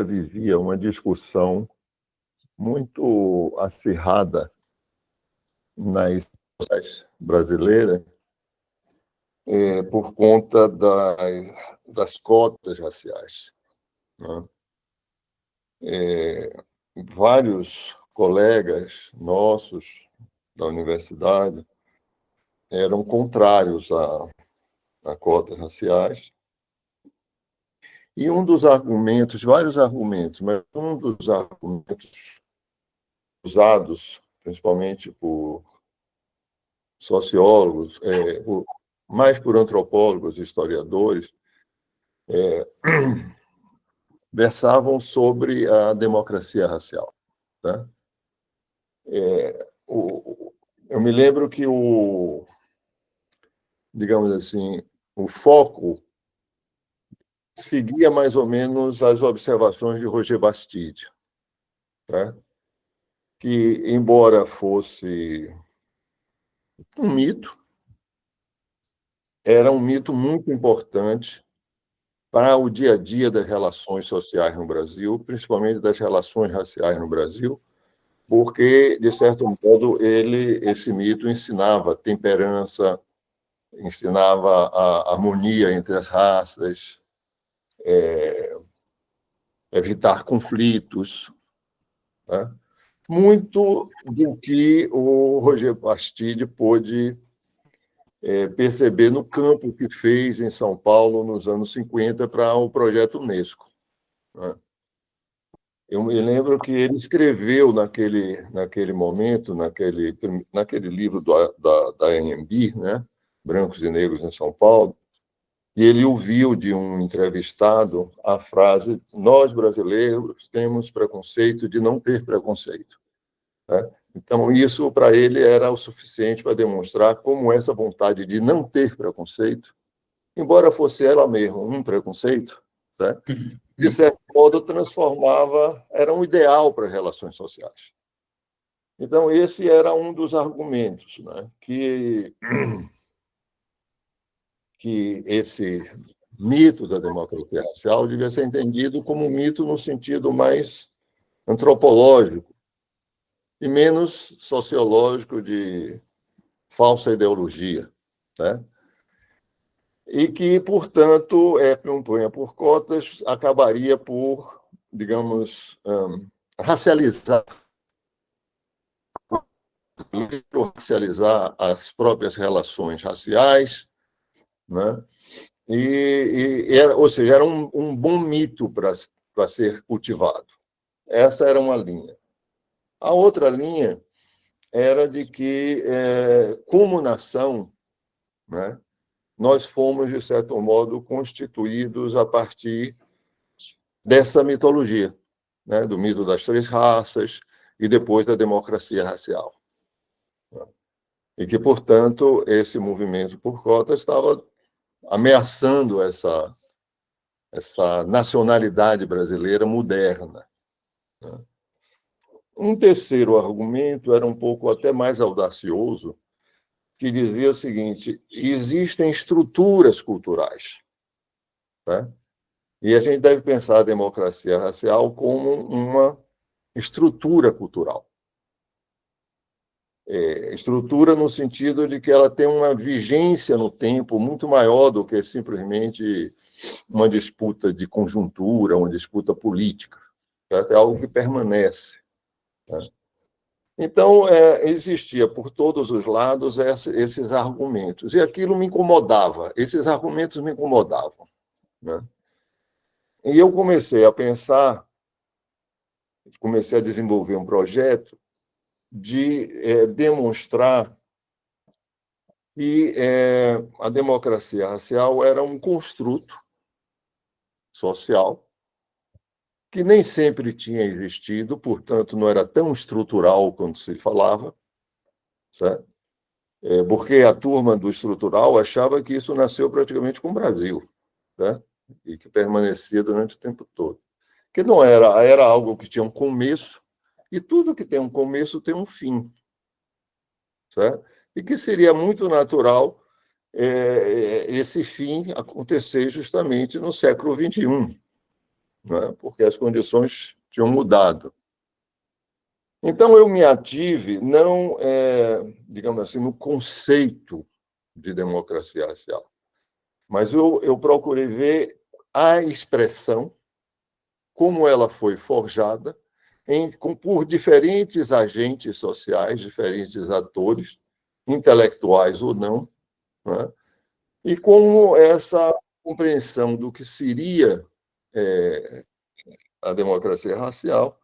vivia uma discussão muito acirrada na escolas brasileiras por conta das cotas raciais, né? Vários colegas nossos da universidade eram contrários a cotas raciais. E um dos argumentos, vários argumentos, mas um dos argumentos usados, principalmente por sociólogos, mais por antropólogos e historiadores, versavam sobre a democracia racial, tá? Eu me lembro que digamos assim, o foco seguia mais ou menos as observações de Roger Bastide, tá? Que, embora fosse um mito, era um mito muito importante para o dia a dia das relações sociais no Brasil, principalmente das relações raciais no Brasil, porque, de certo modo, esse mito ensinava temperança, ensinava a harmonia entre as raças, evitar conflitos, né? Muito do que o Roger Bastide pôde perceber no campo que fez em São Paulo nos anos 50 para o projeto Unesco, né? Eu me lembro que ele escreveu naquele momento, naquele livro da ANB, né? Brancos e Negros em São Paulo, e ele ouviu de um entrevistado a frase: nós, brasileiros, temos preconceito de não ter preconceito, né? Então, isso, para ele, era o suficiente para demonstrar como essa vontade de não ter preconceito, embora fosse ela mesma um preconceito, né? De certo modo, era um ideal para as relações sociais. Então, esse era um dos argumentos, né? Que esse mito da democracia racial devia ser entendido como um mito no sentido mais antropológico e menos sociológico de falsa ideologia, né? E que, portanto, campanha por cotas acabaria por, digamos, racializar as próprias relações raciais, né? Ou seja, era um bom mito para ser cultivado. Essa era uma linha. A outra linha era de que, como nação, né, nós fomos, de certo modo, constituídos a partir dessa mitologia, né, do mito das três raças e depois da democracia racial. E que, portanto, esse movimento por cotas estava ameaçando essa nacionalidade brasileira moderna. Um terceiro argumento era um pouco até mais audacioso, que dizia o seguinte: existem estruturas culturais, né? E a gente deve pensar a democracia racial como uma estrutura cultural. Estrutura no sentido de que ela tem uma vigência no tempo muito maior do que simplesmente uma disputa de conjuntura, uma disputa política. É algo que permanece, né? Então, existia por todos os lados esses argumentos, e aquilo me incomodava, esses argumentos me incomodavam, né? E eu comecei a desenvolver um projeto de demonstrar que a democracia racial era um construto social que nem sempre tinha existido, portanto, não era tão estrutural quanto se falava, certo? Porque a turma do estrutural achava que isso nasceu praticamente com o Brasil, certo? E que permanecia durante o tempo todo. Que não era algo que tinha um começo, e tudo que tem um começo tem um fim, certo? E que seria muito natural esse fim acontecer justamente no século XXI, né? Porque as condições tinham mudado. Então, eu me ative, não, digamos assim, no conceito de democracia racial, mas eu procurei ver a expressão, como ela foi forjada, por diferentes agentes sociais, diferentes atores, intelectuais ou não, né? E como essa compreensão do que seria a democracia racial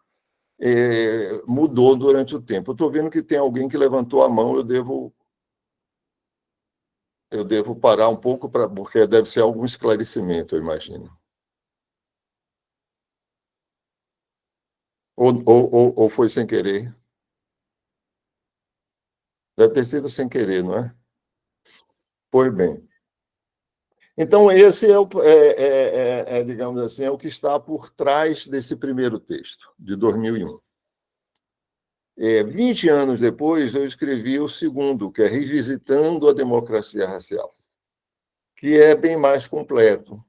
mudou durante o tempo. Eu estou vendo que tem alguém que levantou a mão, eu devo parar um pouco, porque deve ser algum esclarecimento, eu imagino. Ou foi sem querer? Deve ter sido sem querer, não é? Pois bem. Então, esse digamos assim, é o que está por trás desse primeiro texto, de 2001. 20 anos depois, eu escrevi o segundo, que é Revisitando a Democracia Racial, que é bem mais completo,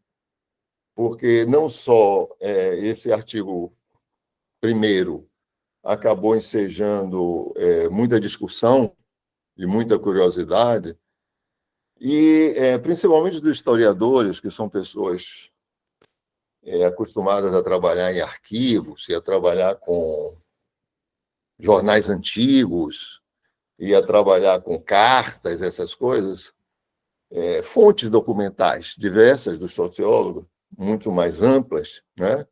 porque não só esse artigo primeiro acabou ensejando muita discussão e muita curiosidade, e principalmente dos historiadores, que são pessoas acostumadas a trabalhar em arquivos e a trabalhar com jornais antigos e a trabalhar com cartas, essas coisas, fontes documentais diversas dos sociólogos, muito mais amplas, né?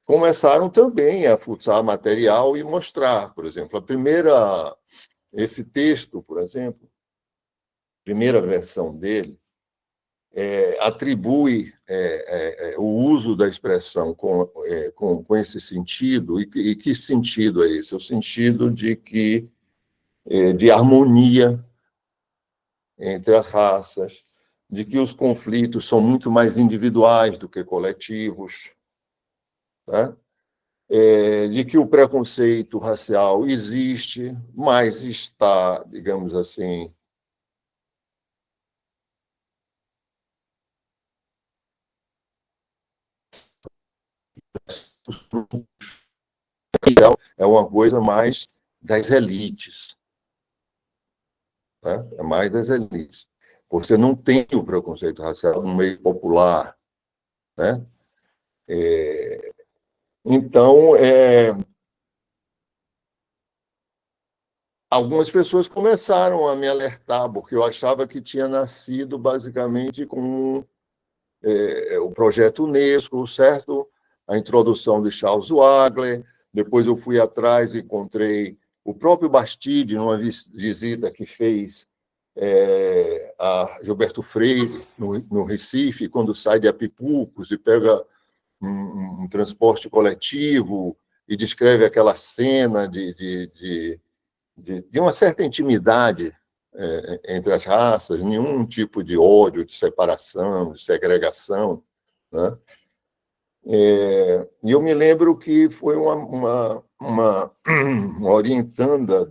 Começaram também a fuçar material e mostrar, por exemplo, esse texto, por exemplo, primeira versão dele, atribui o uso da expressão com esse sentido, e que sentido é esse? O sentido de harmonia entre as raças, de que os conflitos são muito mais individuais do que coletivos, né? De que o preconceito racial existe, mas está, digamos assim, é uma coisa mais das elites, né? É mais das elites. Você não tem o preconceito racial no meio popular, né? Então, algumas pessoas começaram a me alertar, porque eu achava que tinha nascido basicamente com o projeto Unesco, certo? A introdução de Charles Wagner, depois eu fui atrás e encontrei o próprio Bastide, numa visita que fez a Gilberto Freire, no Recife, quando sai de Apipucos e pega um transporte coletivo e descreve aquela cena de uma certa intimidade entre as raças, nenhum tipo de ódio, de separação, de segregação, né? E eu me lembro que foi uma orientanda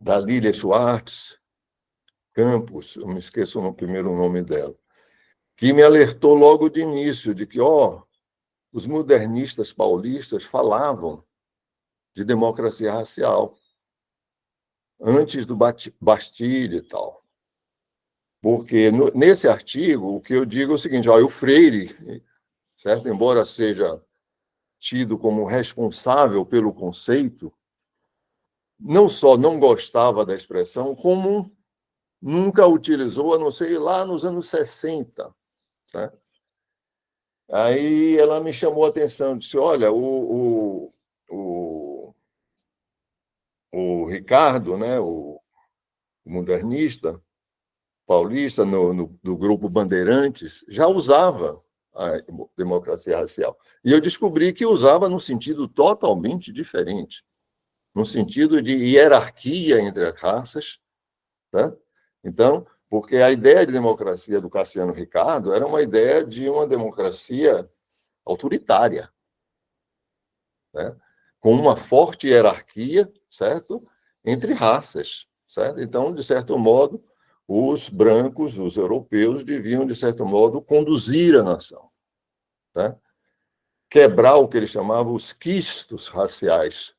da Lília Schwartz Campos, eu me esqueço no primeiro nome dela, que me alertou logo de início de que, os modernistas paulistas falavam de democracia racial antes do Bastille e tal. Porque nesse artigo, o que eu digo é o seguinte: o Freire, certo? Embora seja tido como responsável pelo conceito, não só não gostava da expressão, como nunca utilizou, a não ser lá nos anos 60. Certo? Aí ela me chamou a atenção, disse: olha, o Ricardo, né, o modernista paulista, do grupo Bandeirantes, já usava a democracia racial. E eu descobri que usava num sentido totalmente diferente, no sentido de hierarquia entre as raças. Tá? Então, porque a ideia de democracia do Cassiano Ricardo era uma ideia de uma democracia autoritária, né? Com uma forte hierarquia, certo? Entre raças, certo? Então, de certo modo, os brancos, os europeus, deviam, de certo modo, conduzir a nação. tá? Quebrar o que ele chamava os quistos raciais,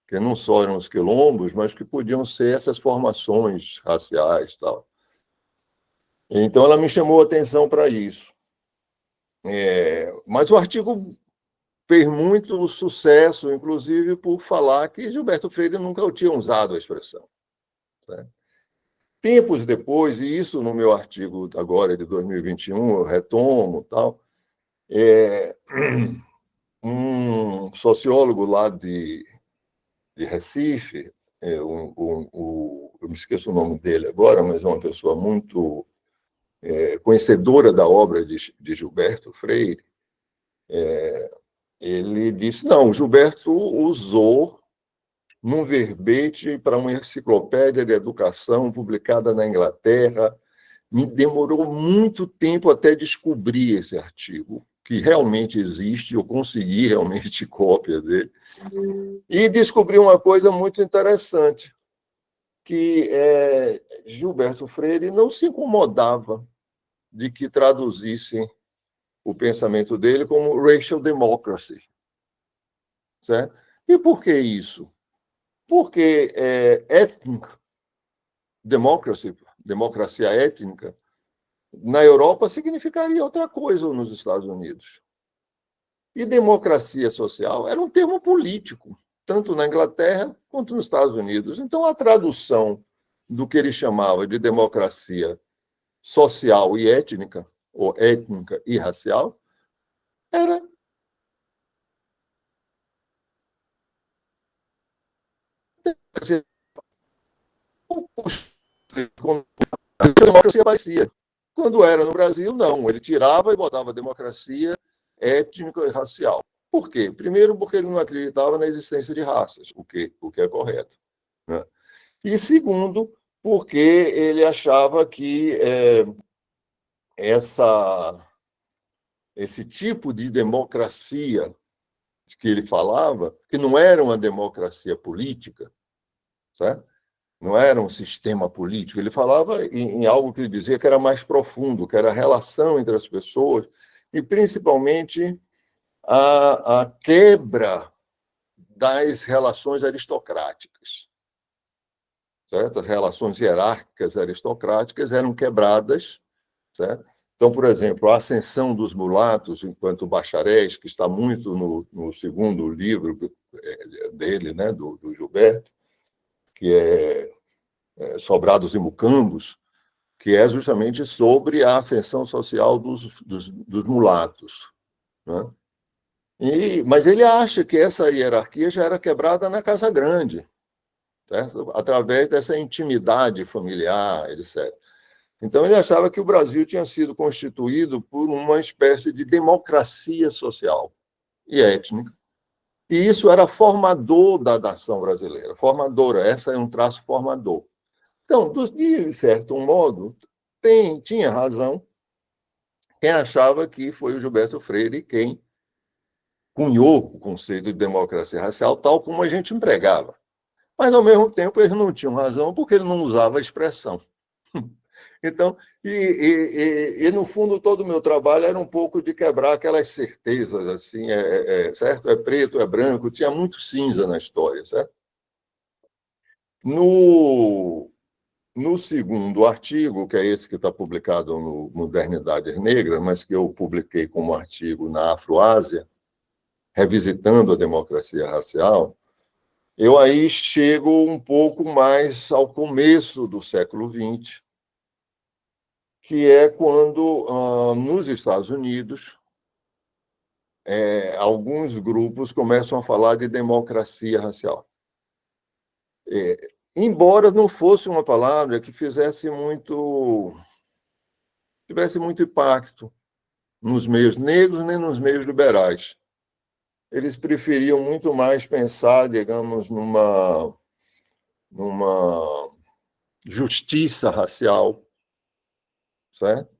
que não só eram os quilombos, mas que podiam ser essas formações raciais, tal. Então, ela me chamou a atenção para isso. Mas o artigo fez muito sucesso, inclusive por falar que Gilberto Freire nunca tinha usado a expressão. Né? Tempos depois, e isso no meu artigo agora de 2021, eu retomo, tal, um sociólogo lá de Recife, eu me esqueço o nome dele agora, mas é uma pessoa muito conhecedora da obra de Gilberto Freire, ele disse, não, o Gilberto usou num verbete para uma enciclopédia de educação publicada na Inglaterra. Me demorou muito tempo até descobrir esse artigo, que realmente existe, eu consegui realmente cópia dele, e descobri uma coisa muito interessante, que Gilberto Freire não se incomodava de que traduzissem o pensamento dele como racial democracy. Certo? E por que isso? Porque ethnic democracy, democracia étnica, na Europa significaria outra coisa nos Estados Unidos. E democracia social era um termo político, tanto na Inglaterra quanto nos Estados Unidos. Então, a tradução do que ele chamava de democracia social e étnica, ou étnica e racial, era a democracia parecia. Quando era no Brasil, não. Ele tirava e botava democracia étnica e racial. Por quê? Primeiro, porque ele não acreditava na existência de raças, o que é correto. Né? E segundo, porque ele achava que esse tipo de democracia que ele falava, que não era uma democracia política, certo? Não era um sistema político, ele falava em algo que ele dizia que era mais profundo, que era a relação entre as pessoas, e principalmente a quebra das relações aristocráticas. Certo? As relações hierárquicas aristocráticas eram quebradas. Certo? Então, por exemplo, a ascensão dos mulatos enquanto bacharéis, que está muito no segundo livro dele, né, do Gilberto, que é Sobrados e Mucambos, que é justamente sobre a ascensão social dos mulatos. Né? Mas ele acha que essa hierarquia já era quebrada na Casa Grande, certo? Através dessa intimidade familiar, etc. Então, ele achava que o Brasil tinha sido constituído por uma espécie de democracia social e étnica, e isso era formador da nação brasileira, formadora, essa é um traço formador. Então, de certo modo, tinha razão quem achava que foi o Gilberto Freire quem cunhou o conceito de democracia racial tal como a gente empregava. Mas, ao mesmo tempo, eles não tinham razão porque ele não usava a expressão. Então, no fundo, todo o meu trabalho era um pouco de quebrar aquelas certezas, assim, certo? É preto, é branco, tinha muito cinza na história, certo? No segundo artigo, que é esse que está publicado no Modernidades Negras, mas que eu publiquei como artigo na Afroásia, revisitando a democracia racial, eu aí chego um pouco mais ao começo do século XX, que é quando, nos Estados Unidos, alguns grupos começam a falar de democracia racial. Embora não fosse uma palavra que tivesse muito impacto nos meios negros nem nos meios liberais. Eles preferiam muito mais pensar, digamos, numa justiça racial, certo?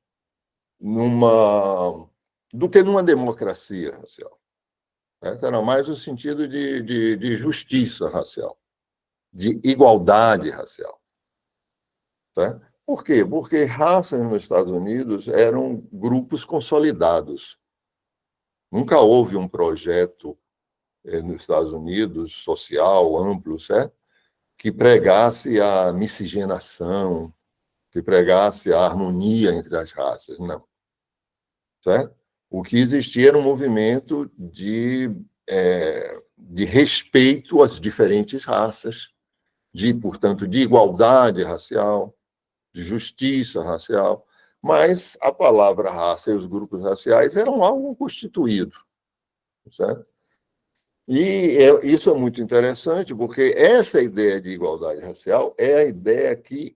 Do que numa democracia racial. Certo? Era mais o sentido de justiça racial, de igualdade racial. Certo? Por quê? Porque raças nos Estados Unidos eram grupos consolidados. Nunca houve um projeto nos Estados Unidos, social, amplo, certo? Que pregasse a miscigenação, que pregasse a harmonia entre as raças, não. Certo? O que existia era um movimento de respeito às diferentes raças, portanto, de igualdade racial, de justiça racial, mas a palavra raça e os grupos raciais eram algo constituído, certo? E isso é muito interessante, porque essa ideia de igualdade racial é a ideia que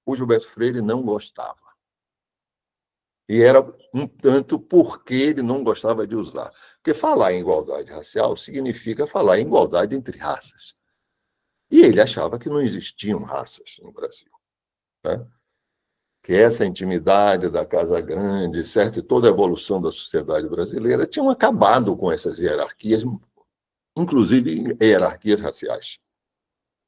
o Gilberto Freire não gostava. E era um tanto porque ele não gostava de usar. Porque falar em igualdade racial significa falar em igualdade entre raças. E ele achava que não existiam raças no Brasil. Né? Que essa intimidade da Casa Grande, certo? E toda a evolução da sociedade brasileira tinham acabado com essas hierarquias, inclusive hierarquias raciais.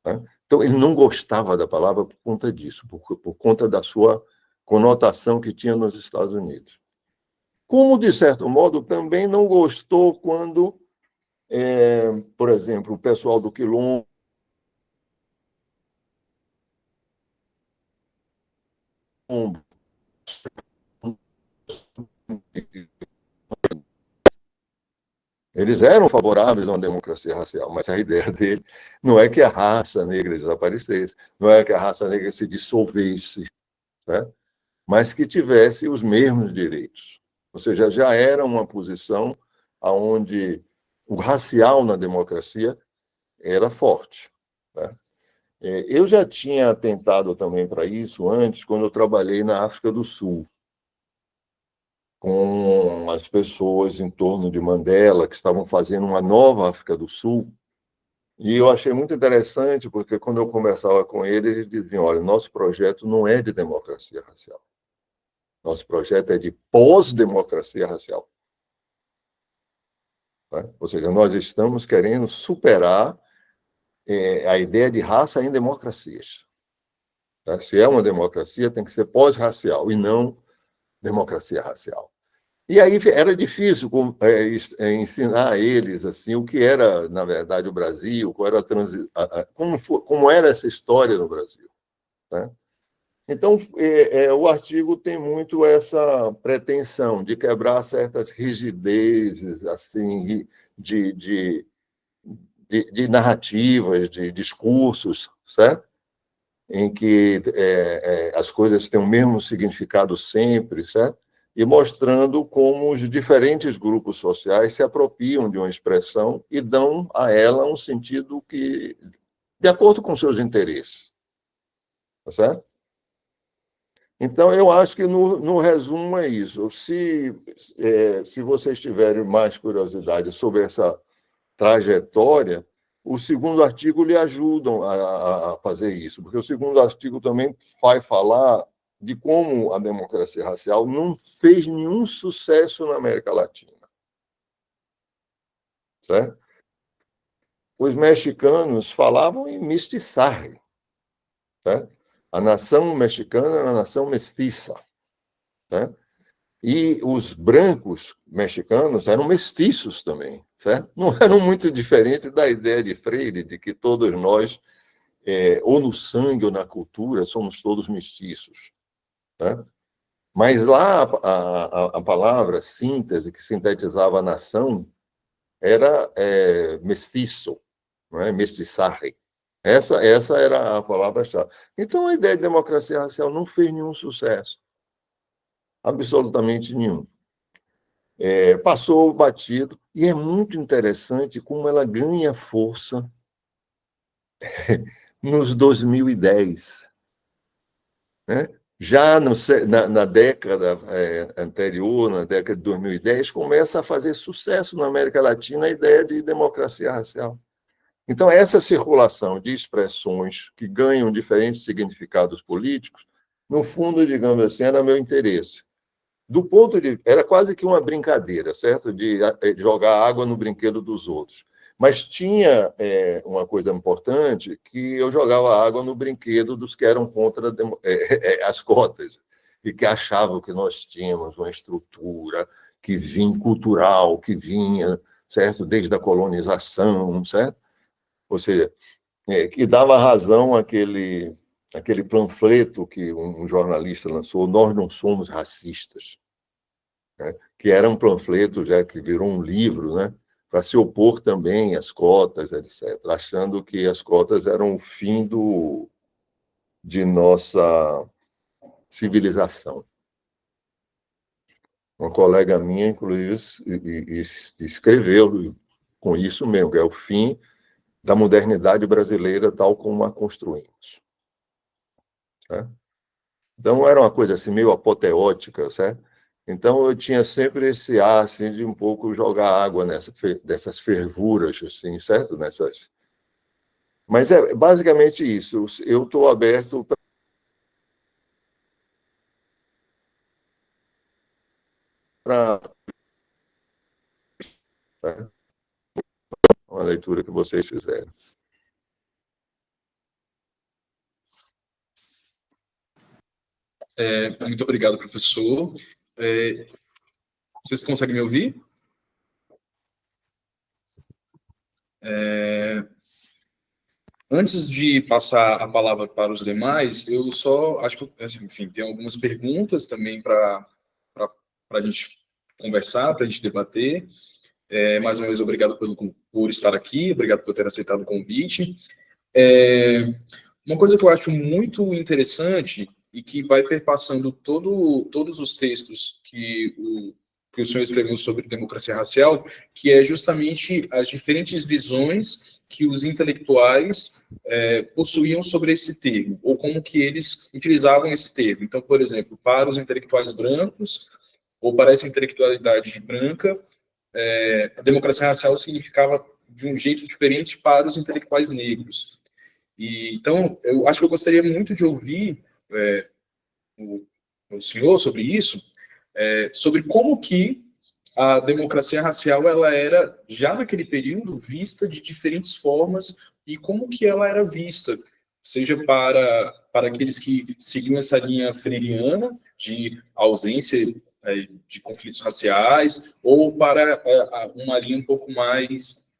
Né? Então, ele não gostava da palavra por conta disso, por conta da sua conotação que tinha nos Estados Unidos. Como, de certo modo, também não gostou quando, por exemplo, o pessoal do Quilombo eles eram favoráveis a uma democracia racial, mas a ideia dele não é que a raça negra desaparecesse, não é que a raça negra se dissolvesse, né? Mas que tivesse os mesmos direitos. Ou seja, já era uma posição onde o racial na democracia era forte. Né? Eu já tinha tentado também para isso antes, quando eu trabalhei na África do Sul, com as pessoas em torno de Mandela, que estavam fazendo uma nova África do Sul. E eu achei muito interessante, porque quando eu conversava com eles, eles diziam: olha, nosso projeto não é de democracia racial. Nosso projeto é de pós-democracia racial. Né? Ou seja, nós estamos querendo superar a ideia de raça em democracias. Tá? Se é uma democracia, tem que ser pós-racial e não democracia racial. E aí era difícil ensinar a eles assim o que era, na verdade, o Brasil, qual era como era essa história no Brasil. Né? Então, o artigo tem muito essa pretensão de quebrar certas rigidezes assim, de narrativas, de discursos, certo? Em que as coisas têm o mesmo significado sempre, certo? E mostrando como os diferentes grupos sociais se apropriam de uma expressão e dão a ela um sentido que, de acordo com seus interesses, tá certo? Então, eu acho que, no resumo, é isso. Se vocês tiverem mais curiosidade sobre essa trajetória, o segundo artigo lhe ajuda a fazer isso, porque o segundo artigo também vai falar de como a democracia racial não fez nenhum sucesso na América Latina. Certo? Os mexicanos falavam em mestiçarem. Certo? A nação mexicana era uma nação mestiça. Certo? E os brancos mexicanos eram mestiços também, certo? Não eram muito diferentes da ideia de Freire, de que todos nós, ou no sangue ou na cultura, somos todos mestiços. Certo? Mas lá a palavra síntese, que sintetizava a nação, era mestiço, não é? Mestiçarre. Essa era a palavra-chave. Então, a ideia de democracia racial não fez nenhum sucesso. Absolutamente nenhum. Passou batido, e é muito interessante como ela ganha força nos 2010. Né? Já na década anterior, na década de 2010, começa a fazer sucesso na América Latina a ideia de democracia racial. Então, essa circulação de expressões que ganham diferentes significados políticos, no fundo, digamos assim, era meu interesse. Era quase que uma brincadeira, certo? De jogar água no brinquedo dos outros. Mas tinha uma coisa importante, que eu jogava água no brinquedo dos que eram contra as cotas e que achavam que nós tínhamos uma estrutura que vinha cultural, que vinha, certo, desde a colonização, certo? Ou seja, que dava razão àquele panfleto que um jornalista lançou, Nós Não Somos Racistas, né? Que era um panfleto já que virou um livro, né? Para se opor também às cotas, etc., achando que as cotas eram o fim de nossa civilização. Uma colega minha, inclusive, escreveu com isso mesmo, que é o fim da modernidade brasileira tal como a construímos. Certo? Então, era uma coisa assim, meio apoteótica, certo? Então, eu tinha sempre esse ar assim, de um pouco jogar água dessas fervuras, assim, certo? Mas é basicamente isso. Eu estou aberto para uma leitura que vocês fizeram. Muito obrigado, professor. Vocês conseguem me ouvir? Antes de passar a palavra para os demais, eu só acho que, enfim, tem algumas perguntas também para a gente conversar, para a gente debater. Mais uma vez, obrigado por estar aqui, obrigado por ter aceitado o convite. Uma coisa que eu acho muito interessante e que vai perpassando todos os textos que o senhor escreveu sobre democracia racial, que é justamente as diferentes visões que os intelectuais possuíam sobre esse termo, ou como que eles utilizavam esse termo. Então, por exemplo, para os intelectuais brancos, ou para essa intelectualidade branca, a democracia racial significava de um jeito diferente para os intelectuais negros. Então, eu acho que eu gostaria muito de ouvir o senhor sobre isso, sobre como que a democracia racial ela era, já naquele período, vista de diferentes formas e como que ela era vista, seja para aqueles que seguiam essa linha freiriana de ausência de conflitos raciais, ou para uma linha um pouco mais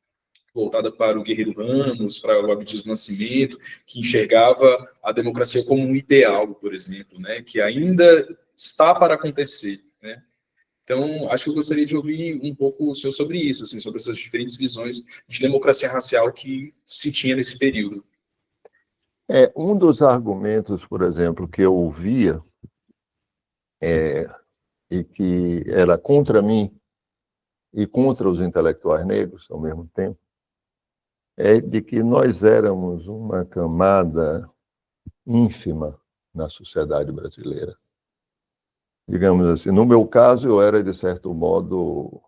voltada para o Guerreiro Ramos, para o Abdias do Nascimento, que enxergava a democracia como um ideal, por exemplo, né, que ainda está para acontecer, né? Então, acho que eu gostaria de ouvir um pouco o senhor sobre isso, assim, sobre essas diferentes visões de democracia racial que se tinha nesse período. Um dos argumentos, por exemplo, que eu ouvia e que era contra mim e contra os intelectuais negros ao mesmo tempo, é de que nós éramos uma camada ínfima na sociedade brasileira. Digamos assim, no meu caso, eu era, de certo modo,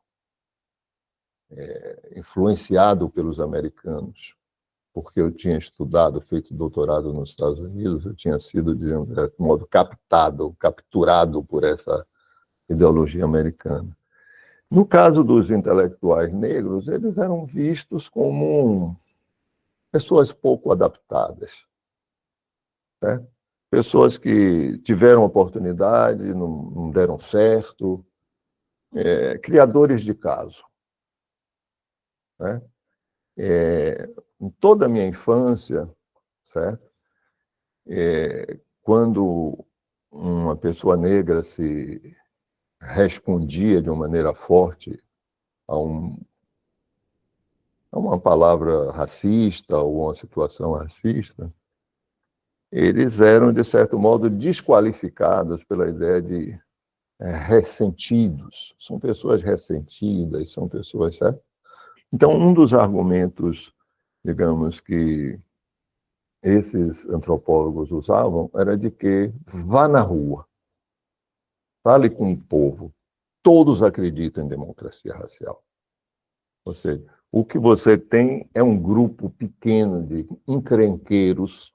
influenciado pelos americanos, porque eu tinha estudado, feito doutorado nos Estados Unidos, eu tinha sido, de certo modo, capturado por essa ideologia americana. No caso dos intelectuais negros, eles eram vistos como pessoas pouco adaptadas, né? Pessoas que tiveram oportunidade, não deram certo, criadores de caso, né? Em toda a minha infância, certo? Quando uma pessoa negra se respondia de uma maneira forte a uma palavra racista ou uma situação racista, eles eram, de certo modo, desqualificados pela ideia de ressentidos. São pessoas ressentidas, são pessoas, certo? Então, um dos argumentos, digamos, que esses antropólogos usavam era de que vá na rua, fale com o povo, todos acreditam em democracia racial. Ou seja, o que você tem é um grupo pequeno de encrenqueiros,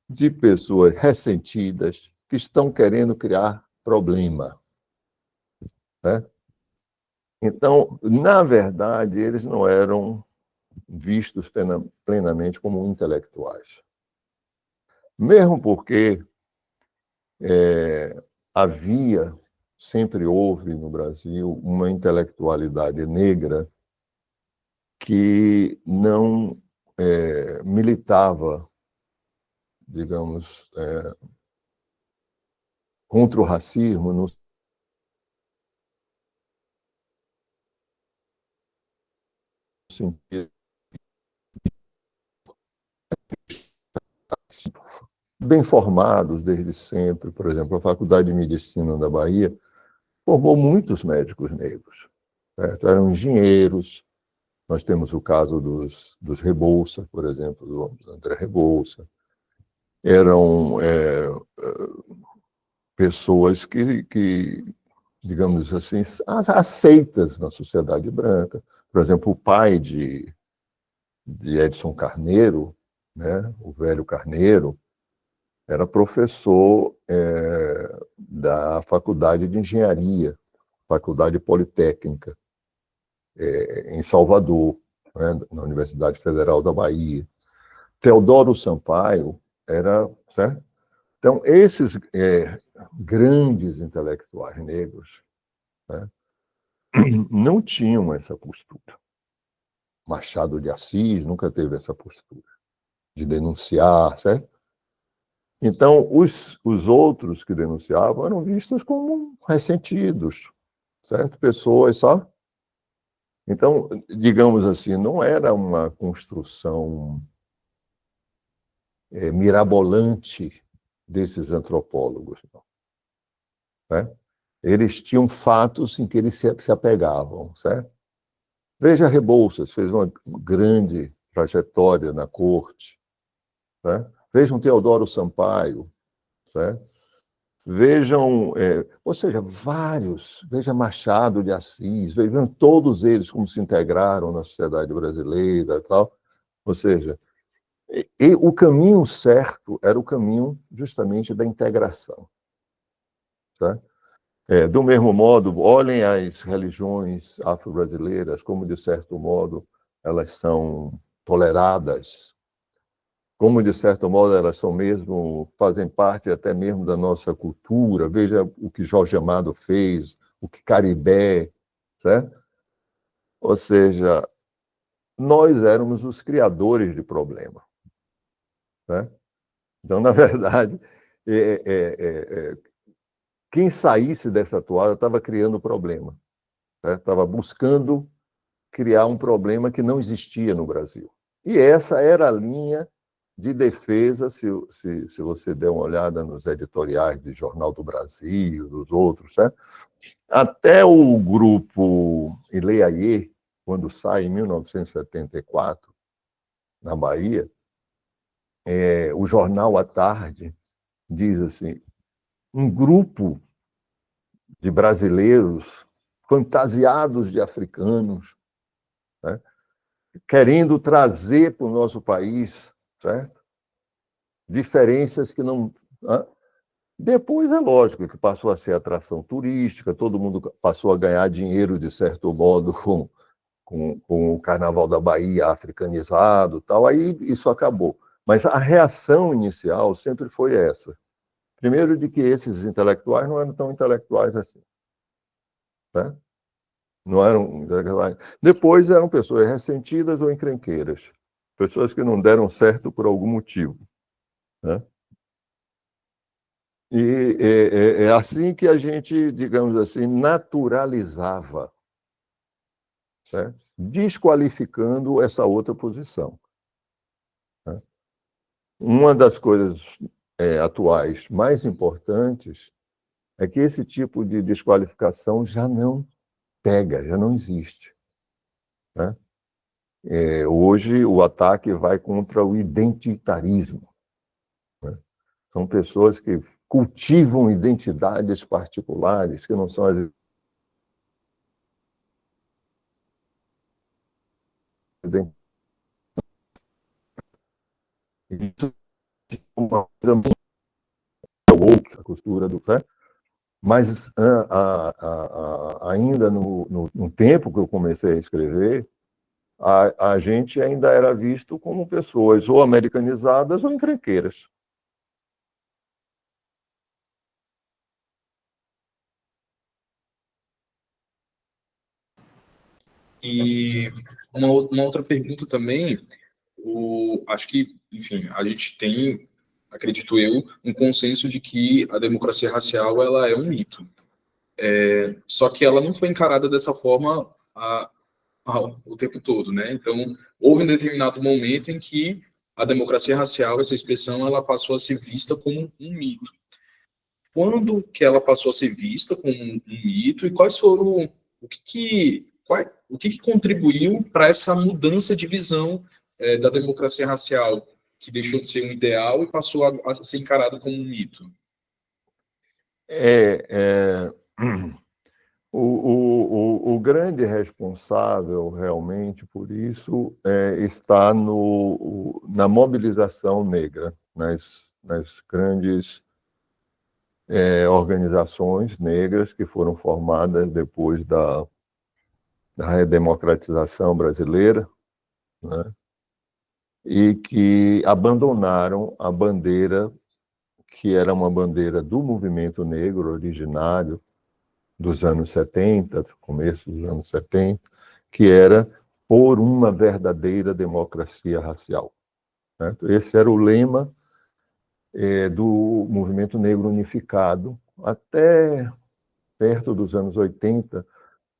de pessoas ressentidas, que estão querendo criar problema, né? Então, na verdade, eles não eram vistos plenamente como intelectuais. Mesmo porque havia, sempre houve no Brasil uma intelectualidade negra que não militava, digamos, contra o racismo no sentido bem formados desde sempre. Por exemplo, a Faculdade de Medicina da Bahia formou muitos médicos negros, certo? Eram engenheiros. Nós temos o caso dos Rebouça, por exemplo, do André Rebouça. Eram pessoas que, digamos assim, aceitas na sociedade branca. Por exemplo, o pai de Edson Carneiro, né, o velho Carneiro, era professor da Faculdade de Engenharia, Faculdade Politécnica, em Salvador, né, na Universidade Federal da Bahia. Teodoro Sampaio era... Certo? Então, esses grandes intelectuais negros, né, não tinham essa postura. Machado de Assis nunca teve essa postura de denunciar, certo? Então, os outros que denunciavam eram vistos como ressentidos, certo? Pessoas, sabe? Então, digamos assim, não era uma construção mirabolante desses antropólogos, não, né? Eles tinham fatos em que eles se apegavam, certo? Veja Rebouças, fez uma grande trajetória na corte, né? Vejam Teodoro Sampaio, certo? Vejam, ou seja, vários, veja Machado de Assis, vejam todos eles como se integraram na sociedade brasileira e tal. Ou seja, e o caminho certo era o caminho justamente da integração, tá? Do mesmo modo, olhem as religiões afro-brasileiras, como, de certo modo, elas são toleradas, como, de certo modo, elas são mesmo, fazem parte até mesmo da nossa cultura. Veja o que Jorge Amado fez, o que Caribé, certo? Ou seja, nós éramos os criadores de problema, certo? Então, na verdade, quem saísse dessa toada estava criando problema, estava buscando criar um problema que não existia no Brasil. E essa era a linha de defesa, se você der uma olhada nos editoriais de Jornal do Brasil, dos outros, né? Até o grupo Ileaie, quando sai em 1974, na Bahia, o jornal à tarde diz assim: um grupo de brasileiros fantasiados de africanos, né, querendo trazer para o nosso país, certo, diferenças que não... Depois é lógico que passou a ser atração turística, todo mundo passou a ganhar dinheiro, de certo modo, com o Carnaval da Bahia africanizado, tal. Aí isso acabou. Mas a reação inicial sempre foi essa. Primeiro, de que esses intelectuais não eram tão intelectuais assim, né? Não eram intelectuais. Depois eram pessoas ressentidas ou encrenqueiras, pessoas que não deram certo por algum motivo, né? E é assim que a gente, digamos assim, naturalizava, certo? Desqualificando essa outra posição, né? Uma das coisas atuais mais importantes é que esse tipo de desqualificação já não pega, já não existe, né? Hoje o ataque vai contra o identitarismo, né? São pessoas que cultivam identidades particulares, que não são as identidades. Isso é uma coisa muito woke, a costura do... Certo? Mas ainda no tempo que eu comecei a escrever, a gente ainda era visto como pessoas ou americanizadas ou encrenqueiras. E uma outra pergunta também, acho que, enfim, a gente tem, acredito eu, um consenso de que a democracia racial ela é um mito. Só que ela não foi encarada dessa forma o tempo todo, né? Então, houve um determinado momento em que a democracia racial, essa expressão, ela passou a ser vista como um mito. Quando que ela passou a ser vista como um mito e quais foram o que contribuiu para essa mudança de visão da democracia racial, que deixou de ser um ideal e passou a ser encarado como um mito? O grande responsável realmente por isso está na mobilização negra, nas grandes organizações negras que foram formadas depois da redemocratização brasileira, né? E que abandonaram a bandeira que era uma bandeira do movimento negro originário dos anos 70, começo dos anos 70, que era por uma verdadeira democracia racial. Certo? Esse era o lema do movimento negro unificado até perto dos anos 80.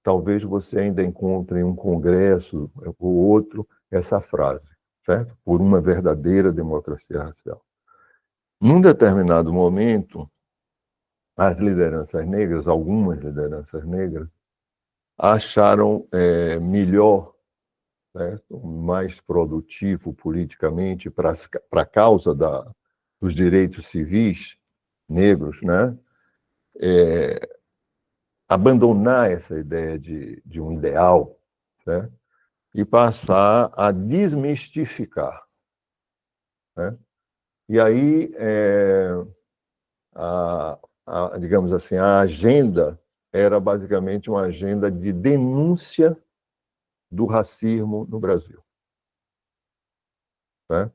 Talvez você ainda encontre em um congresso ou outro essa frase, certo? Por uma verdadeira democracia racial. Num determinado momento, as lideranças negras, algumas lideranças negras, acharam melhor, certo? Mais produtivo politicamente para a causa dos direitos civis negros, né? Abandonar essa ideia de um ideal, certo? E passar a desmistificar, né? E aí, digamos assim, a agenda era basicamente uma agenda de denúncia do racismo no Brasil. Né?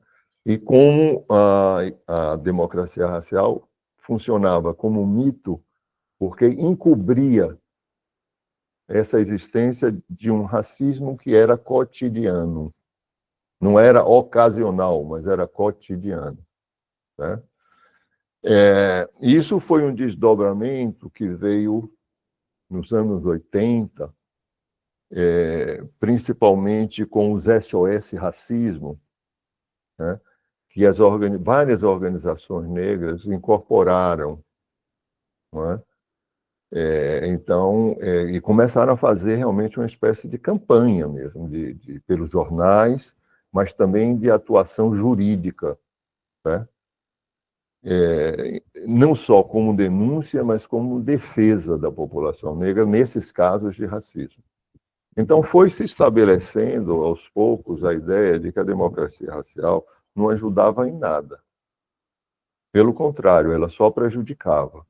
E como a democracia racial funcionava como um mito, porque encobria essa existência de um racismo que era cotidiano. Não era ocasional, mas era cotidiano. Né? Isso foi um desdobramento que veio nos anos 80, principalmente com os SOS Racismo, né? Que várias organizações negras incorporaram. Não é? Então, e começaram a fazer realmente uma espécie de campanha mesmo, pelos jornais, mas também de atuação jurídica, né? Não só como denúncia, mas como defesa da população negra nesses casos de racismo. Então, foi se estabelecendo, aos poucos, a ideia de que a democracia racial não ajudava em nada. Pelo contrário, ela só prejudicava.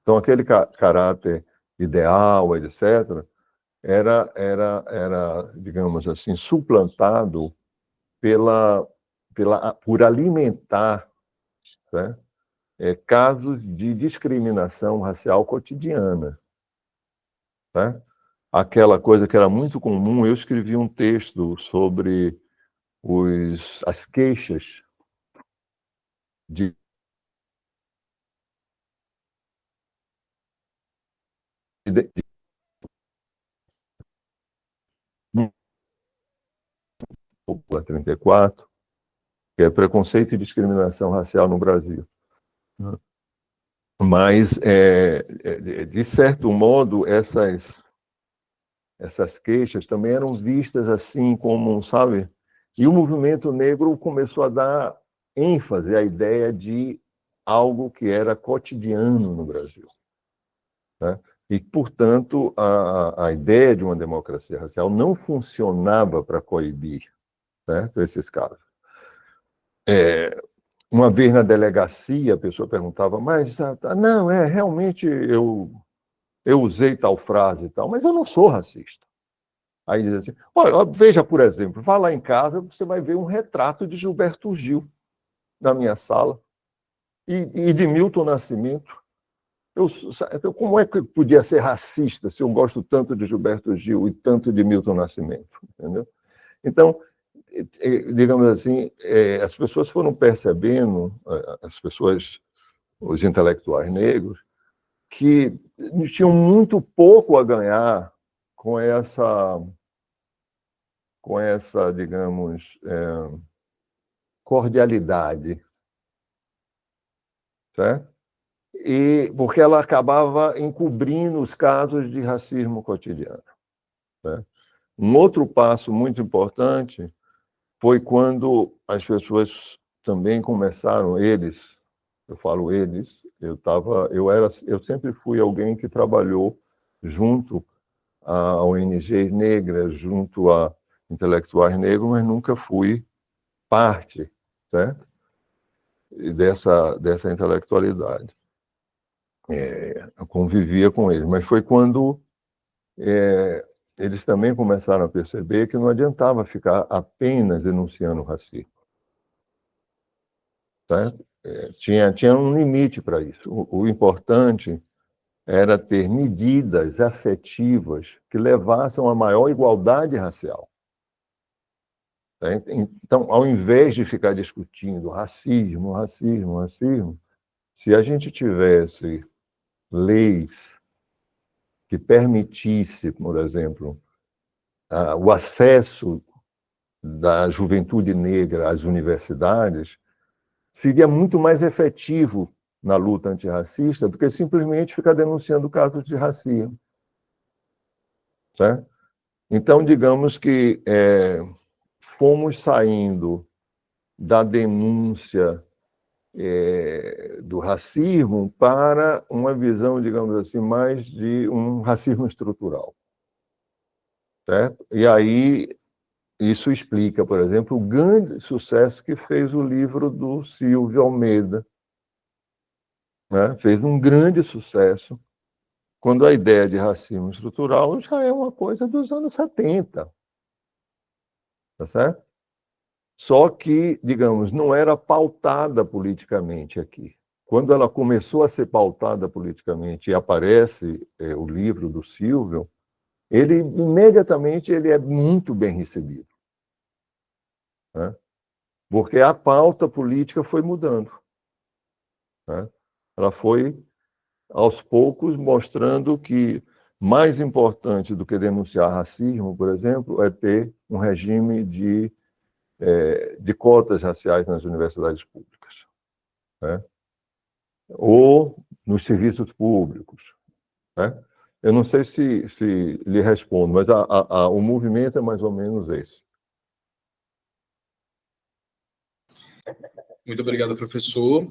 Então, aquele caráter ideal, etc., era, digamos assim, suplantado por alimentar, né, casos de discriminação racial cotidiana. Né? Aquela coisa que era muito comum, eu escrevi um texto sobre as queixas de Popular 34, que é preconceito e discriminação racial no Brasil. Mas, de certo modo, essas queixas também eram vistas assim como, sabe? E o movimento negro começou a dar ênfase à ideia de algo que era cotidiano no Brasil. Né? E, portanto, a ideia de uma democracia racial não funcionava para coibir, certo? Esses casos. Uma vez na delegacia, a pessoa perguntava, mas não, realmente eu usei tal frase e tal, mas eu não sou racista. Aí diz assim, olha, veja, por exemplo, vá lá em casa, você vai ver um retrato de Gilberto Gil na minha sala e de Milton Nascimento. Então, como é que podia ser racista se eu gosto tanto de Gilberto Gil e tanto de Milton Nascimento? Entendeu? Então, digamos assim, as pessoas foram percebendo, as pessoas, os intelectuais negros, que tinham muito pouco a ganhar com essa, digamos, cordialidade, certo? E porque ela acabava encobrindo os casos de racismo cotidiano, né? Um outro passo muito importante foi quando as pessoas também começaram, eu falo eles, eu sempre fui alguém que trabalhou junto a ONGs negras, junto a intelectuais negros, mas nunca fui parte, certo? Dessa intelectualidade. Eu convivia com eles, mas foi quando eles também começaram a perceber que não adiantava ficar apenas denunciando o racismo, certo? Tinha um limite para isso. O importante era ter medidas afetivas que levassem a uma maior igualdade racial. Então, ao invés de ficar discutindo racismo, se a gente tivesse leis que permitisse, por exemplo, o acesso da juventude negra às universidades, seria muito mais efetivo na luta antirracista do que simplesmente ficar denunciando casos de racismo, certo? Então, digamos que fomos saindo da denúncia do racismo para uma visão, digamos assim, mais de um racismo estrutural, certo? E aí isso explica, por exemplo, o grande sucesso que fez o livro do Silvio Almeida, né? Fez um grande sucesso, quando a ideia de racismo estrutural já é uma coisa dos anos 70, tá certo? Só que, digamos, não era pautada politicamente aqui. Quando ela começou a ser pautada politicamente e aparece o livro do Silvio, ele imediatamente ele é muito bem recebido, né? Porque a pauta política foi mudando, né? Ela foi, aos poucos, mostrando que mais importante do que denunciar racismo, por exemplo, é ter um regime de cotas raciais nas universidades públicas, né? Ou nos serviços públicos, né? Eu não sei se lhe respondo, mas o movimento é mais ou menos esse. Muito obrigado, professor.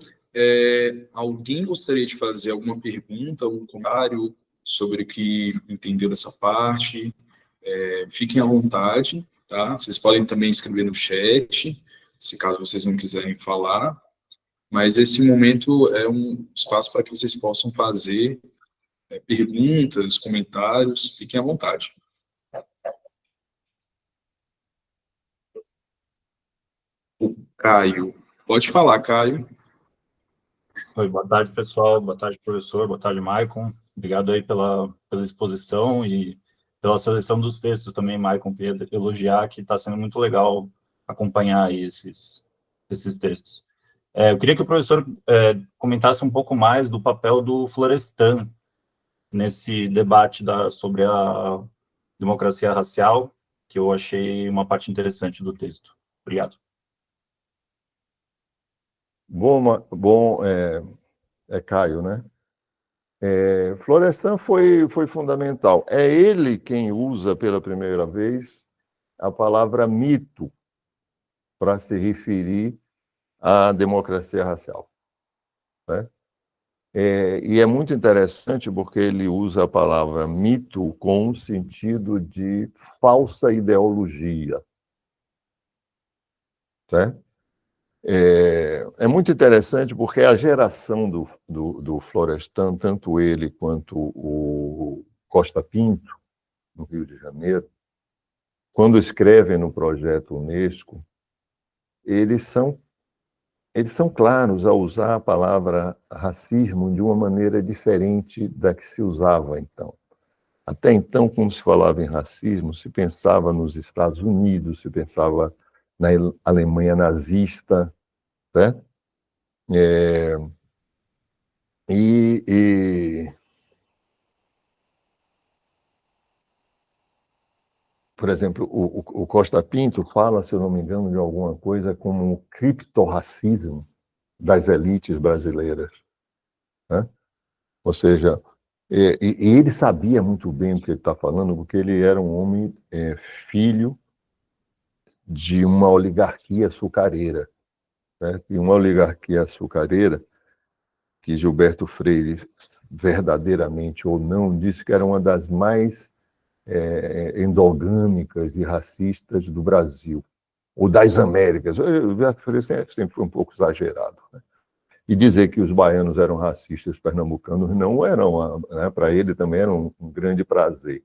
Alguém gostaria de fazer alguma pergunta, algum comentário sobre o que entendeu dessa parte? Fiquem à vontade, tá? Vocês podem também escrever no chat, se caso vocês não quiserem falar, mas esse momento é um espaço para que vocês possam fazer perguntas, comentários, fiquem à vontade. O Caio. Pode falar, Caio. Oi, boa tarde, pessoal. Boa tarde, professor. Boa tarde, Maicon. Obrigado aí pela exposição e pela seleção dos textos também, Maicon. Queria elogiar que está sendo muito legal acompanhar aí esses textos. Eu queria que o professor comentasse um pouco mais do papel do Florestan nesse debate sobre a democracia racial, que eu achei uma parte interessante do texto. Obrigado. Bom, Caio, né? Florestan foi fundamental. É ele quem usa pela primeira vez a palavra mito para se referir à democracia racial, né? E é muito interessante porque ele usa a palavra mito com o sentido de falsa ideologia, né? É muito interessante porque a geração do Florestan, tanto ele quanto o Costa Pinto, no Rio de Janeiro, quando escrevem no projeto Unesco, eles são eles são claros ao usar a palavra racismo de uma maneira diferente da que se usava então. Até então, quando se falava em racismo, se pensava nos Estados Unidos, se pensava na Alemanha nazista, né? E, por exemplo, o Costa Pinto fala, se eu não me engano, de alguma coisa como o criptorracismo das elites brasileiras, né? Ou seja, e ele sabia muito bem do que ele está falando, porque ele era um homem filho de uma oligarquia açucareira, né? E uma oligarquia açucareira que Gilberto Freire, verdadeiramente ou não, disse que era uma das mais endogâmicas e racistas do Brasil, ou das Américas. O Gilberto Freire sempre foi um pouco exagerado, né? E dizer que os baianos eram racistas, os pernambucanos não eram, né? Para ele também era um grande prazer.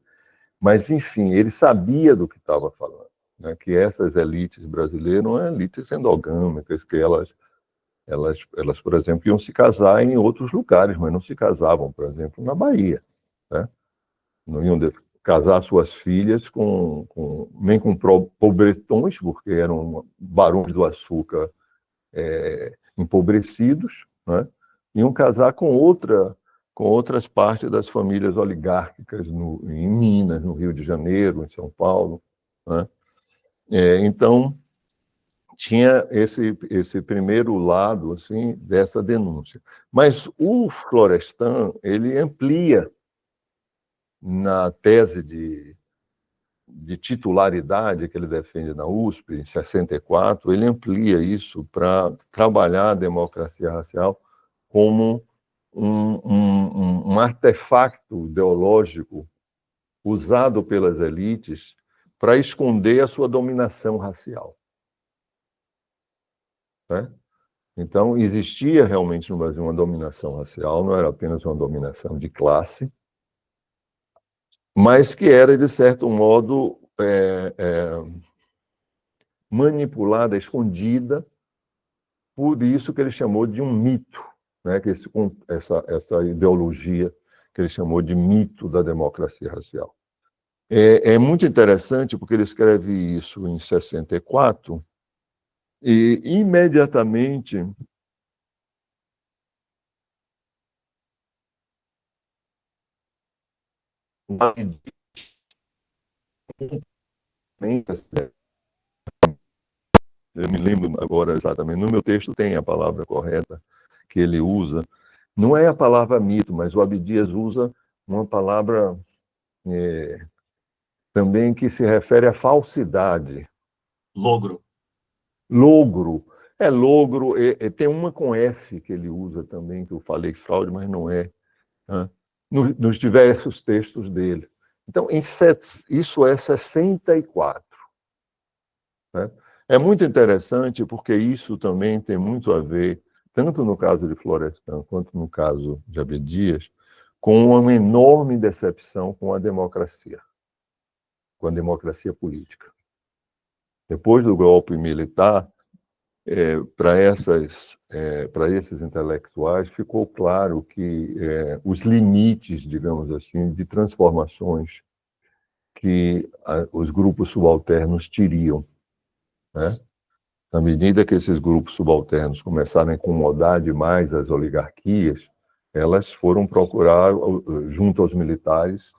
Mas, enfim, ele sabia do que estava falando, né? Que essas elites brasileiras eram elites endogâmicas, que elas, por exemplo, iam se casar em outros lugares, mas não se casavam, por exemplo, na Bahia, né? Não iam casar suas filhas nem com pobretões, porque eram barões do açúcar empobrecidos, né? Iam casar com outras partes das famílias oligárquicas em Minas, no Rio de Janeiro, em São Paulo, né? Então, tinha esse primeiro lado assim dessa denúncia. Mas o Florestan, ele amplia na tese de titularidade que ele defende na USP, em 64, ele amplia isso para trabalhar a democracia racial como um artefacto ideológico usado pelas elites para esconder a sua dominação racial, né? Então, existia realmente no Brasil uma dominação racial, não era apenas uma dominação de classe, mas que era, de certo modo, manipulada, escondida, por isso que ele chamou de um mito, né? Que essa ideologia que ele chamou de mito da democracia racial. É muito interessante porque ele escreve isso em 64 e imediatamente eu me lembro agora exatamente, no meu texto tem a palavra correta que ele usa, não é a palavra mito, mas o Abdias usa uma palavra também que se refere à falsidade. Logro. Logro. Logro, tem uma com F que ele usa também, que eu falei fraude, mas não é, né? Nos diversos textos dele. Então, isso é 64. Né? É muito interessante porque isso também tem muito a ver, tanto no caso de Florestan quanto no caso de Abdias, com uma enorme decepção com a democracia política. Depois do golpe militar, para esses intelectuais, ficou claro que os limites, digamos assim, de transformações que os grupos subalternos teriam, né? Na medida que esses grupos subalternos começaram a incomodar demais as oligarquias, elas foram procurar, junto aos militares,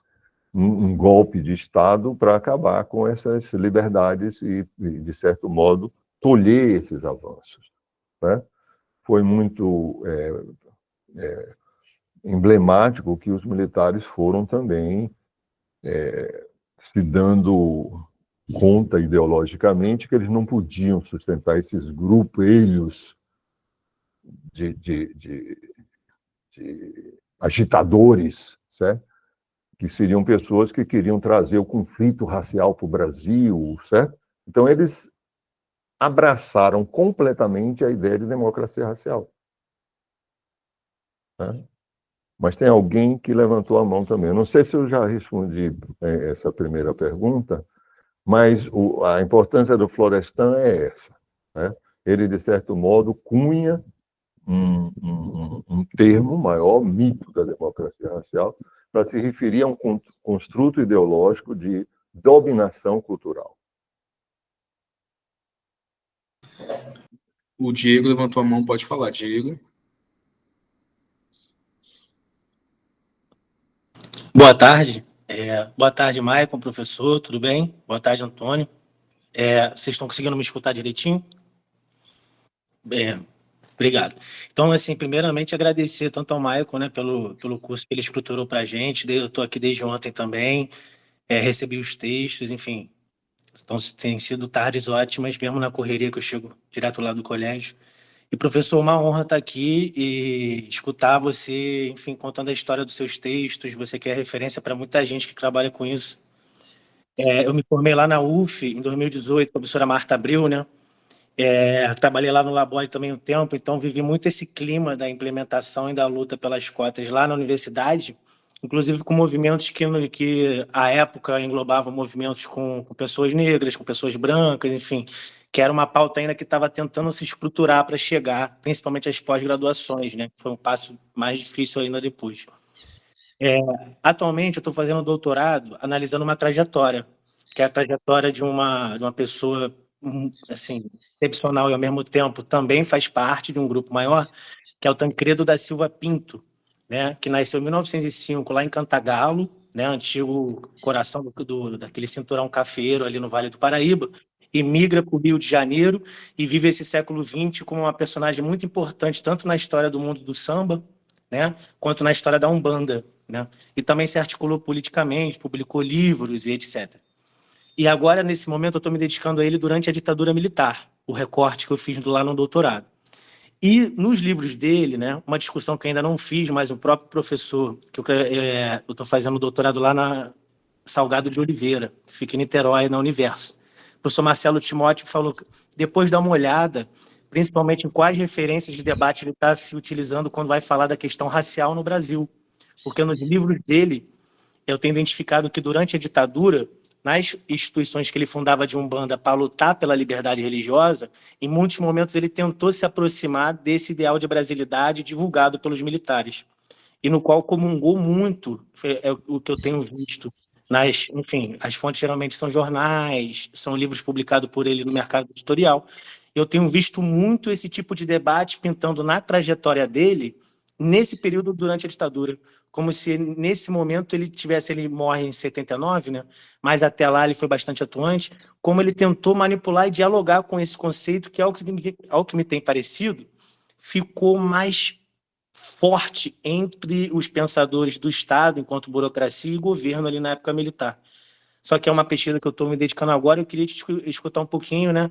um golpe de Estado para acabar com essas liberdades e, de certo modo, tolher esses avanços, né? Foi muito emblemático que os militares foram também se dando conta ideologicamente que eles não podiam sustentar esses grupelhos de agitadores, certo? Que seriam pessoas que queriam trazer o conflito racial para o Brasil, certo? Então, eles abraçaram completamente a ideia de democracia racial, né? Mas tem alguém que levantou a mão também. Eu não sei se eu já respondi essa primeira pergunta, mas a importância do Florestan é essa, né? ele, de certo modo, cunha um termo maior, mito da democracia racial, para se referir a um construto ideológico de dominação cultural. O Diego levantou a mão, pode falar, Diego. Boa tarde. Boa tarde, Maicon, professor, tudo bem? Boa tarde, Antônio. Vocês estão conseguindo me escutar direitinho? Obrigado. Então, assim, primeiramente, agradecer tanto ao Maicon, né, pelo curso que ele estruturou para a gente. Eu estou aqui desde ontem também, recebi os textos, enfim. Então, tem sido tardes ótimas, mesmo na correria que eu chego direto lá do colégio. E, professor, uma honra estar aqui e escutar você, enfim, contando a história dos seus textos. Você que é referência para muita gente que trabalha com isso. Eu me formei lá na UF em 2018, professora Marta Abreu, né? Trabalhei lá no Labore também um tempo, então vivi muito esse clima da implementação e da luta pelas cotas lá na universidade, inclusive com movimentos que à época englobavam movimentos com pessoas negras, com pessoas brancas, enfim, que era uma pauta ainda que estava tentando se estruturar para chegar, principalmente às pós-graduações, né? Que foi um passo mais difícil ainda depois. Atualmente, eu estou fazendo doutorado analisando uma trajetória, que é a trajetória de uma pessoa, assim, excepcional e, ao mesmo tempo, também faz parte de um grupo maior, que é o Tancredo da Silva Pinto, né, que nasceu em 1905, lá em Cantagalo, né, antigo coração daquele cinturão cafeiro ali no Vale do Paraíba, e migra para o Rio de Janeiro e vive esse século XX como uma personagem muito importante, tanto na história do mundo do samba, né, quanto na história da Umbanda, né? E também se articulou politicamente, publicou livros e etc. E agora, nesse momento, eu estou me dedicando a ele durante a ditadura militar, o recorte que eu fiz lá no doutorado. E nos livros dele, né, uma discussão que ainda não fiz, mas o próprio professor, que eu estou fazendo doutorado lá na Salgado de Oliveira, que fica em Niterói, na Universo. O professor Marcelo Timóteo falou que depois dá uma olhada, principalmente em quais referências de debate ele está se utilizando quando vai falar da questão racial no Brasil. Porque nos livros dele, eu tenho identificado que durante a ditadura, nas instituições que ele fundava de Umbanda para lutar pela liberdade religiosa, em muitos momentos ele tentou se aproximar desse ideal de brasilidade divulgado pelos militares, e no qual comungou muito, é o que eu tenho visto. Enfim, as fontes geralmente são jornais, são livros publicados por ele no mercado editorial. Eu tenho visto muito esse tipo de debate pintando na trajetória dele, nesse período durante a ditadura, como se nesse momento ele morre em 79, né? Mas até lá ele foi bastante atuante, como ele tentou manipular e dialogar com esse conceito que, ao que me tem parecido, ficou mais forte entre os pensadores do Estado, enquanto burocracia e governo ali na época militar. Só que é uma pesquisa que eu estou me dedicando agora, eu queria te escutar um pouquinho, né?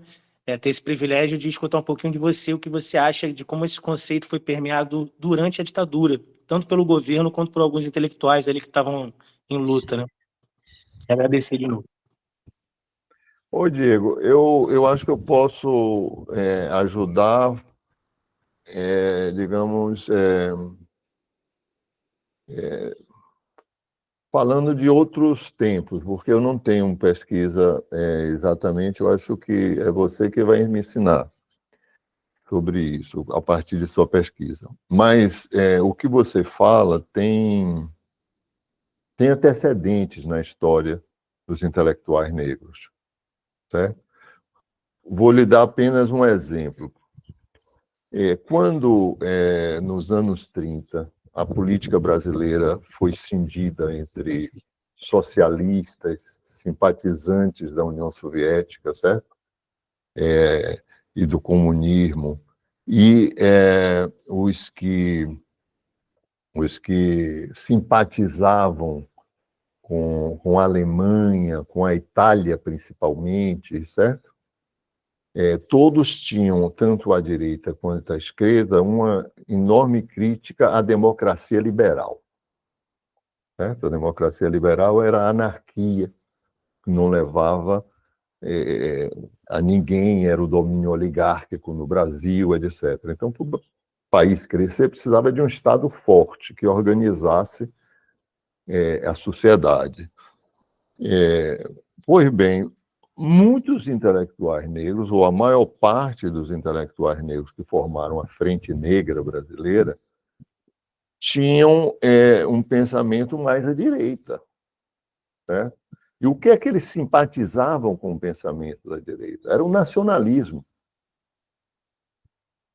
Ter esse privilégio de escutar um pouquinho de você, o que você acha de como esse conceito foi permeado durante a ditadura, tanto pelo governo quanto por alguns intelectuais ali que estavam em luta, né? Agradecer de novo. Ô, Diego, eu acho que eu posso ajudar, digamos, falando de outros tempos, porque eu não tenho pesquisa exatamente, eu acho que é você que vai me ensinar sobre isso, a partir de sua pesquisa. Mas o que você fala tem antecedentes na história dos intelectuais negros, certo? Vou lhe dar apenas um exemplo. Quando, nos anos 30, a política brasileira foi cindida entre socialistas, simpatizantes da União Soviética, certo? E do comunismo, e os que simpatizavam com a Alemanha, com a Itália principalmente, certo? Todos tinham, tanto à direita quanto à esquerda, uma enorme crítica à democracia liberal. Certo? A democracia liberal era a anarquia, que não levava a ninguém, era o domínio oligárquico no Brasil, etc. Então, para o país crescer, precisava de um Estado forte, que organizasse a sociedade. Pois bem, muitos intelectuais negros, ou a maior parte dos intelectuais negros que formaram a Frente Negra Brasileira, tinham um pensamento mais à direita, né? E o que é que eles simpatizavam com o pensamento da direita? Era o nacionalismo.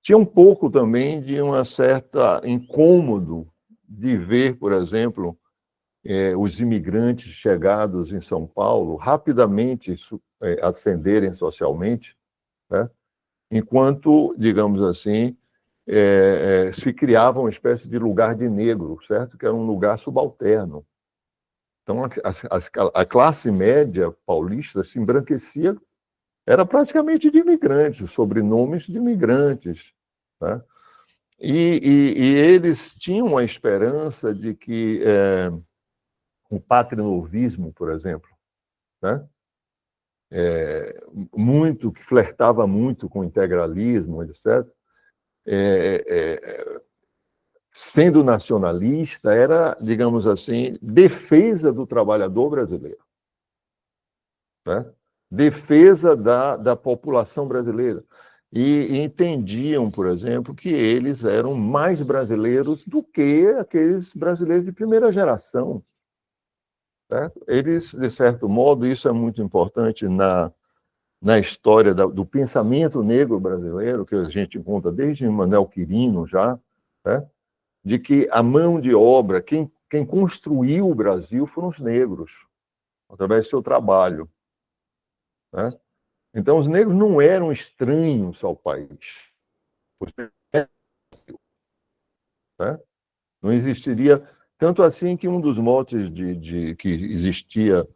Tinha um pouco também de uma certa incômodo de ver, por exemplo, os imigrantes chegados em São Paulo rapidamente ascenderem socialmente, né? Enquanto, digamos assim, se criava uma espécie de lugar de negro, certo? Que era um lugar subalterno. Então, a classe média paulista se embranquecia, era praticamente de imigrantes, sobrenomes de imigrantes, né? E eles tinham a esperança de que o patrinovismo, por exemplo, né? Que flertava muito com o integralismo, etc., sendo nacionalista, era, digamos assim, defesa do trabalhador brasileiro, né? Defesa da população brasileira. E entendiam, por exemplo, que eles eram mais brasileiros do que aqueles brasileiros de primeira geração. Certo? Eles, de certo modo, isso é muito importante na história do pensamento negro brasileiro, que a gente encontra desde Manuel Quirino já, né? De que a mão de obra, quem construiu o Brasil foram os negros, através do seu trabalho, né? Então, os negros não eram estranhos ao país. Né? Não existiria... Tanto assim que um dos motes que existia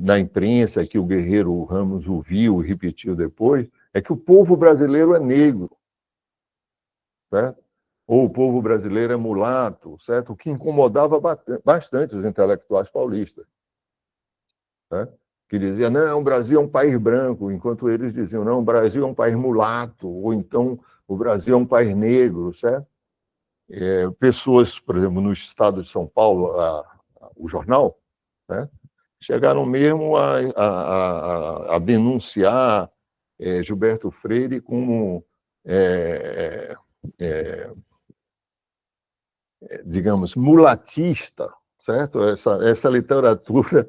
na imprensa, que o Guerreiro Ramos ouviu e repetiu depois, é que o povo brasileiro é negro, certo? Ou o povo brasileiro é mulato, certo? O que incomodava bastante os intelectuais paulistas, certo? Que diziam, não, o Brasil é um país branco, enquanto eles diziam, não, o Brasil é um país mulato, ou então o Brasil é um país negro, certo? Pessoas, por exemplo, no estado de São Paulo, o jornal, né, chegaram mesmo a denunciar Gilberto Freire como, digamos, mulatista, certo? Essa literatura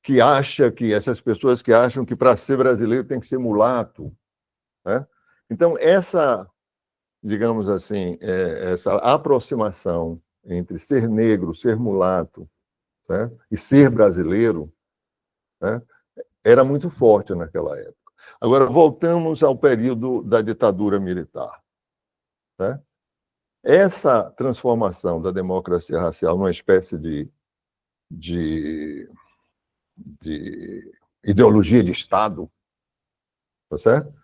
que acha que essas pessoas que acham que para ser brasileiro tem que ser mulato, né? Então, digamos assim, essa aproximação entre ser negro, ser mulato, né, e ser brasileiro, né, era muito forte naquela época. Agora, voltamos ao período da ditadura militar. Né? Essa transformação da democracia racial numa espécie de ideologia de Estado, tá certo?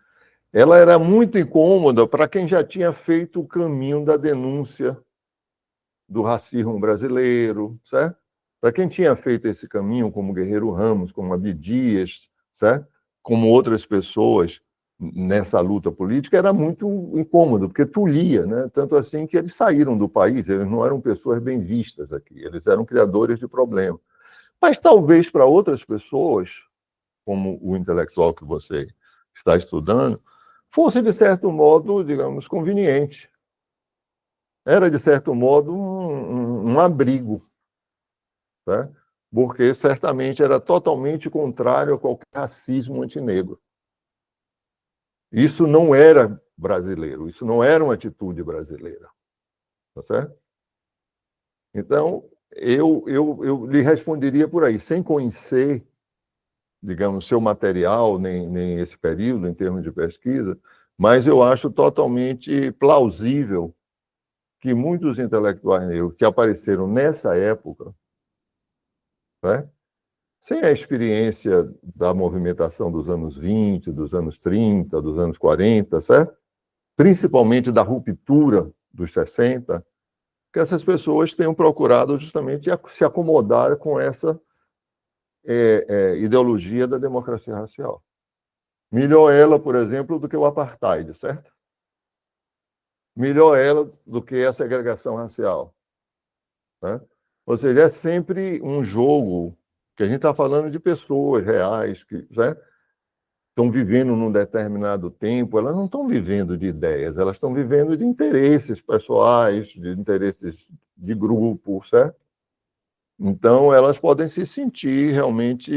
Ela era muito incômoda para quem já tinha feito o caminho da denúncia do racismo brasileiro, certo? Para quem tinha feito esse caminho, como Guerreiro Ramos, como Abdias, certo? Como outras pessoas nessa luta política, era muito incômodo, porque tolhia, né? Tanto assim que eles saíram do país, eles não eram pessoas bem vistas aqui, eles eram criadores de problemas. Mas talvez para outras pessoas, como o intelectual que você está estudando, fosse, de certo modo, digamos, conveniente. Era, de certo modo, um abrigo, né? Porque certamente era totalmente contrário a qualquer racismo antinegro. Isso não era brasileiro, isso não era uma atitude brasileira. Tá certo? Então, eu lhe responderia por aí, sem conhecer, digamos, seu material, nem esse período, em termos de pesquisa, mas eu acho totalmente plausível que muitos intelectuais negros que apareceram nessa época, né, sem a experiência da movimentação dos anos 20, dos anos 30, dos anos 40, certo? Principalmente da ruptura dos 60, que essas pessoas tenham procurado justamente se acomodar com essa ideologia da democracia racial. Melhor ela, por exemplo, do que o apartheid, certo? Melhor ela do que a segregação racial. Né? Ou seja, é sempre um jogo que a gente está falando de pessoas reais, né, estão vivendo num determinado tempo, elas não estão vivendo de ideias, elas estão vivendo de interesses pessoais, de interesses de grupo, certo? Então, elas podem se sentir realmente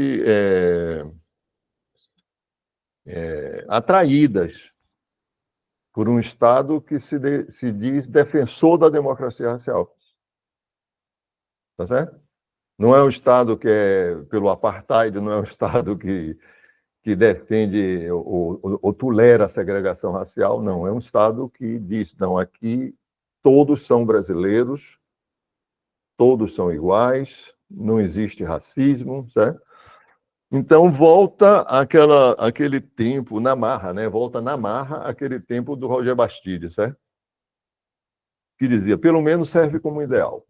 atraídas por um Estado que se diz defensor da democracia racial. Tá certo? Não é um Estado que é pelo apartheid, não é um Estado que defende ou tolera a segregação racial, não. É um Estado que diz, não, aqui todos são brasileiros, todos são iguais, não existe racismo, certo? Então, volta aquele tempo na marra, né? Volta na marra aquele tempo do Roger Bastide, certo? Que dizia, pelo menos serve como ideal.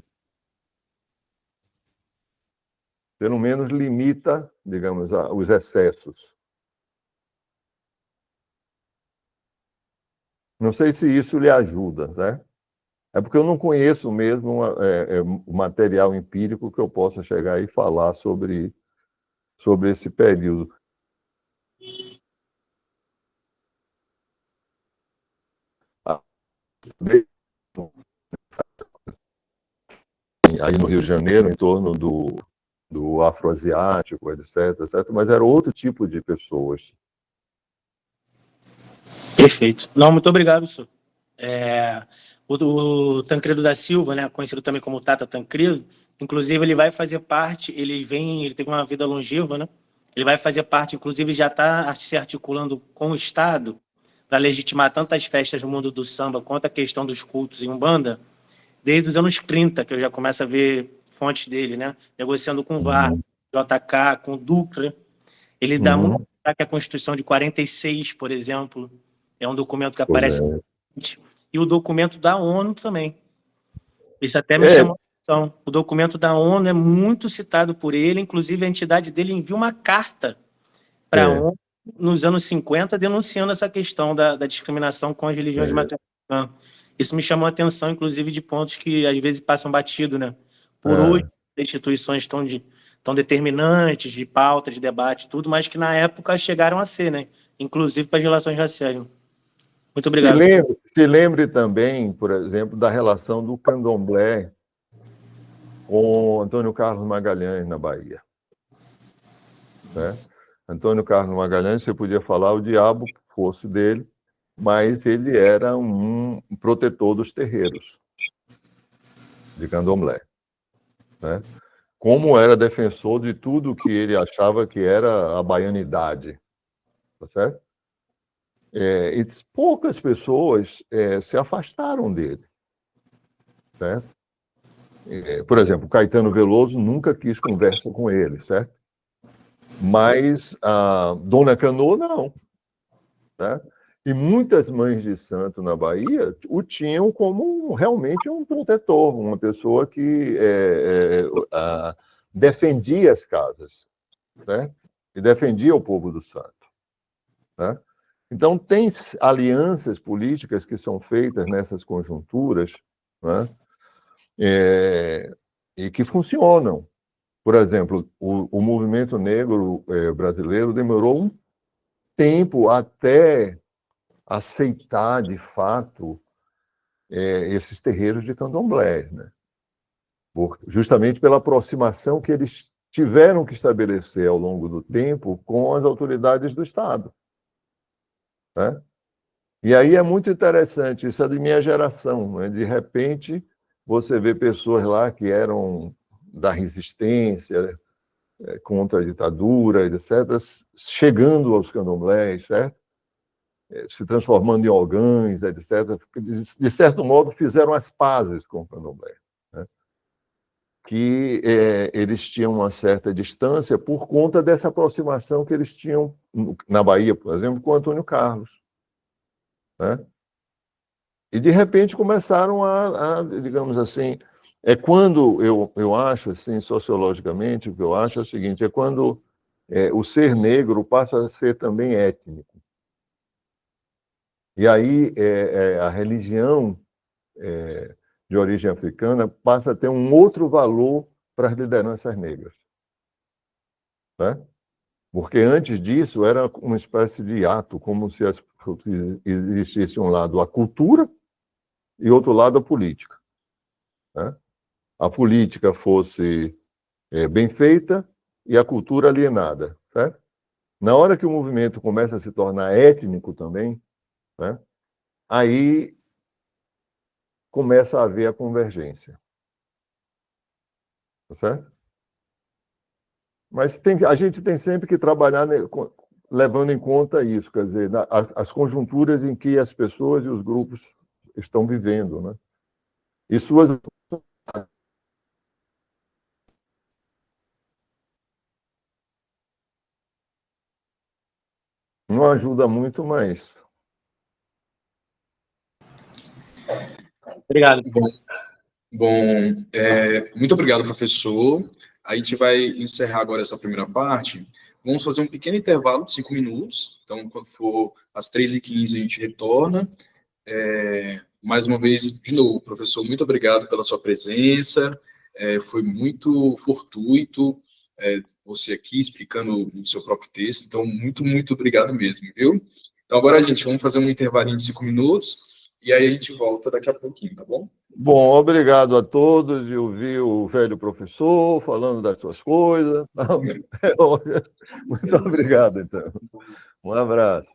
Pelo menos limita, digamos, os excessos. Não sei se isso lhe ajuda, né? É porque eu não conheço mesmo o material empírico que eu possa chegar e falar sobre esse período. Aí no Rio de Janeiro, em torno do afroasiático, etc., etc., mas era outro tipo de pessoas. Perfeito. Não, muito obrigado, senhor. O Tancredo da Silva, né, conhecido também como Tata Tancredo, inclusive ele vai fazer parte, ele teve uma vida longeva, né? Ele vai fazer parte, inclusive já está se articulando com o Estado para legitimar tanto as festas no mundo do samba quanto a questão dos cultos em Umbanda, desde os anos 30, que eu já começo a ver fontes dele, né? Negociando com o VAR, JK, com o Dutra. Ele dá muito destaque à Constituição de 46, por exemplo, é um documento que aparece e o documento da ONU também. Isso até me chamou a atenção. O documento da ONU é muito citado por ele, inclusive a entidade dele envia uma carta para a ONU nos anos 50 denunciando essa questão da discriminação com as religiões maternas. Isso me chamou a atenção, inclusive, de pontos que às vezes passam batido, né? Por hoje, instituições tão determinantes de pauta, de debate, tudo, mas que na época chegaram a ser, né? Inclusive para as relações raciais. Muito obrigado. Se lembre também, por exemplo, da relação do candomblé com Antônio Carlos Magalhães, na Bahia. Né? Antônio Carlos Magalhães, você podia falar o diabo que fosse dele, mas ele era um protetor dos terreiros de candomblé. Né? Como era defensor de tudo que ele achava que era a baianidade. Tá certo? E poucas pessoas se afastaram dele. Certo? Por exemplo, Caetano Veloso nunca quis conversa com ele, certo? Mas a Dona Canoa, não. Né? E muitas mães de santo na Bahia o tinham como realmente um protetor, uma pessoa que defendia as casas, né? E defendia o povo do santo. Né? Então, tem alianças políticas que são feitas nessas conjunturas, né? E que funcionam. Por exemplo, o movimento negro brasileiro demorou um tempo até aceitar, de fato, esses terreiros de candomblé, né? Justamente pela aproximação que eles tiveram que estabelecer ao longo do tempo com as autoridades do Estado. Né? E aí é muito interessante, isso é de minha geração, né? De repente você vê pessoas lá que eram da resistência contra a ditadura, etc., chegando aos candomblés, certo? Se transformando em ogãs, etc., de certo modo fizeram as pazes com o candomblé. Né? Que eles tinham uma certa distância por conta dessa aproximação que eles tinham na Bahia, por exemplo, com Antônio Carlos. Né? E, de repente, começaram digamos assim, quando eu acho, assim, sociologicamente, o que eu acho é o seguinte, é quando o ser negro passa a ser também étnico. E aí a religião de origem africana passa a ter um outro valor para as lideranças negras. Né? Porque antes disso era uma espécie de ato, como se existisse um lado a cultura e outro lado a política, né? A política fosse bem feita e a cultura alienada, certo? Na hora que o movimento começa a se tornar étnico também, né, aí começa a haver a convergência, tá certo? Mas a gente tem sempre que trabalhar levando em conta isso, quer dizer, as conjunturas em que as pessoas e os grupos estão vivendo, né? E suas não ajuda muito, mas Obrigado. Bom, muito obrigado, professor. A gente vai encerrar agora essa primeira parte. Vamos fazer um pequeno intervalo de 5 minutos. Então, quando for às 3h15, a gente retorna. Mais uma vez, de novo, professor, muito obrigado pela sua presença. Foi muito fortuito você aqui explicando o seu próprio texto. Então, muito, muito obrigado mesmo, viu? Então, agora, gente, vamos fazer um intervalinho de 5 minutos e aí a gente volta daqui a pouquinho, tá bom? bom, obrigado a todos de ouvir o velho professor falando das suas coisas. Muito obrigado, então. Um abraço.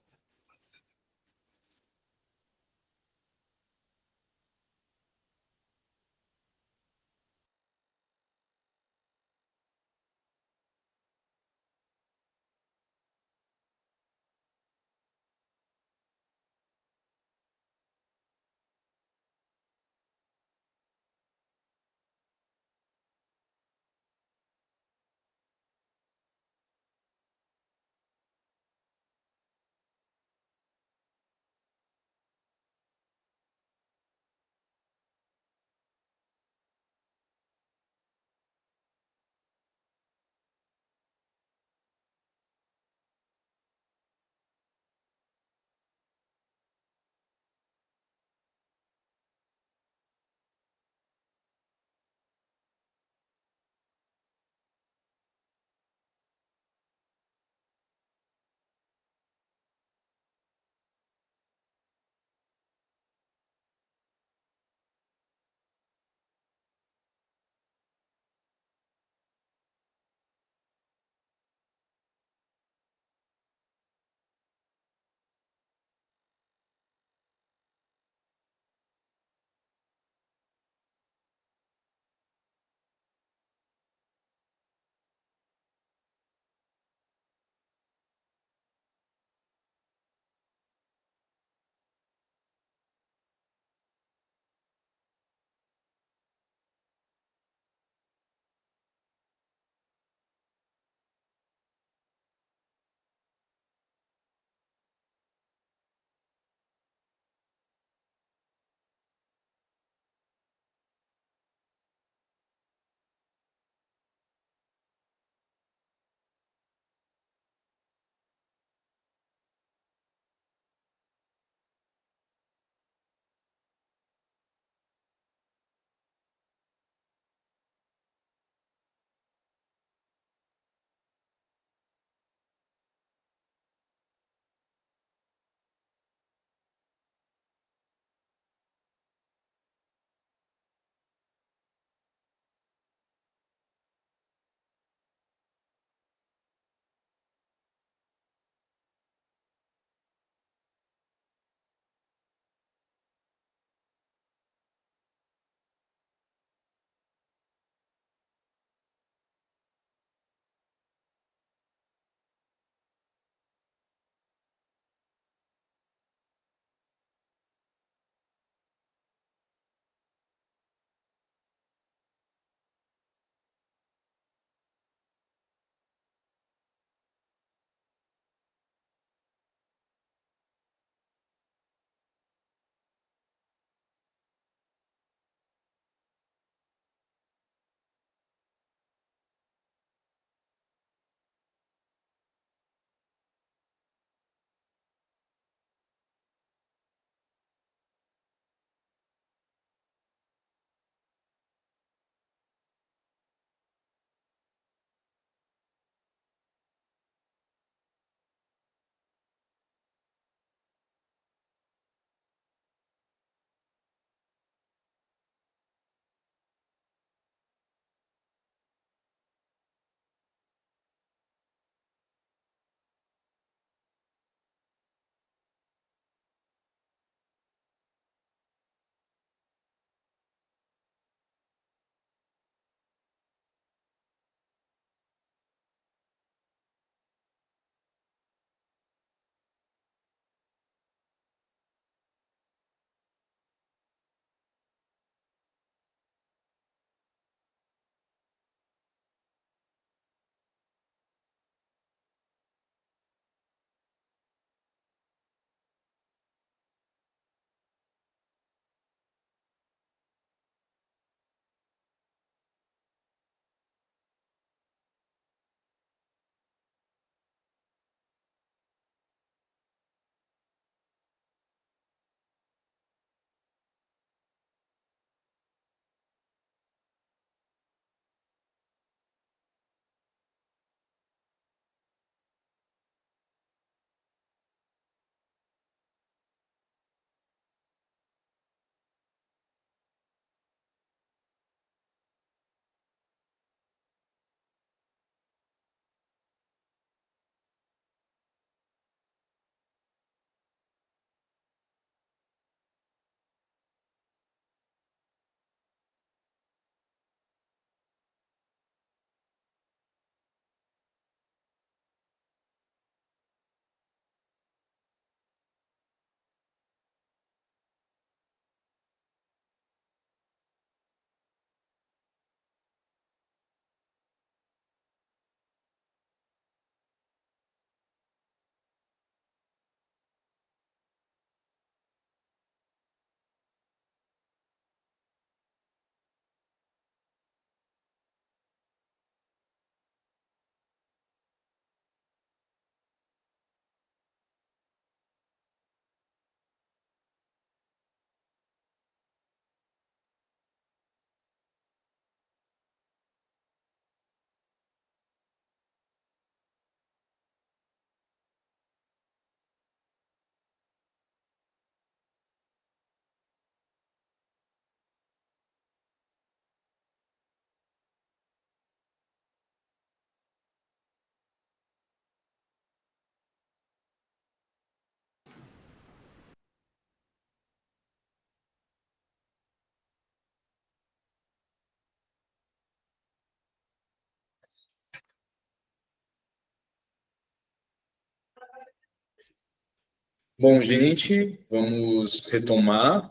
Bom, gente, vamos retomar.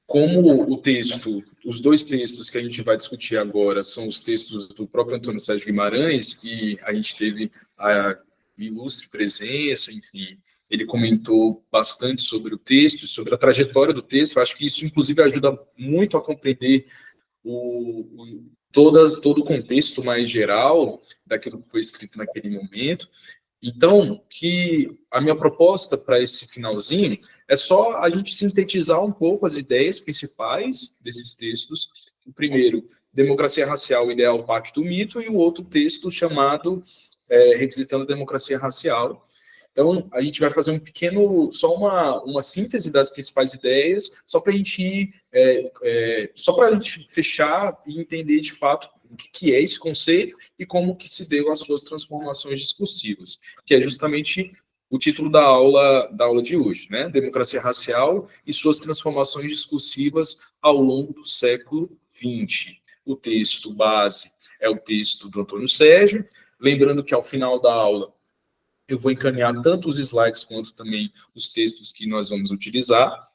Como o texto, os dois textos que a gente vai discutir agora são os textos do próprio Antônio Sérgio Guimarães, e a gente teve a ilustre presença, enfim, ele comentou bastante sobre o texto, sobre a trajetória do texto. Eu acho que isso, inclusive, ajuda muito a compreender todo o contexto mais geral daquilo que foi escrito naquele momento. Então, que a minha proposta para esse finalzinho é só a gente sintetizar um pouco as ideias principais desses textos. O primeiro, Democracia Racial, Ideal, Pacto, Mito, e o outro texto chamado Revisitando a Democracia Racial. Então, a gente vai fazer só uma síntese das principais ideias, só para a gente fechar e entender de fato o que é esse conceito e como que se deu as suas transformações discursivas, que é justamente o título da aula de hoje, né? Democracia Racial e suas transformações discursivas ao longo do século XX. O texto base é o texto do Antônio Sérgio, lembrando que ao final da aula eu vou encaminhar tanto os slides quanto também os textos que nós vamos utilizar.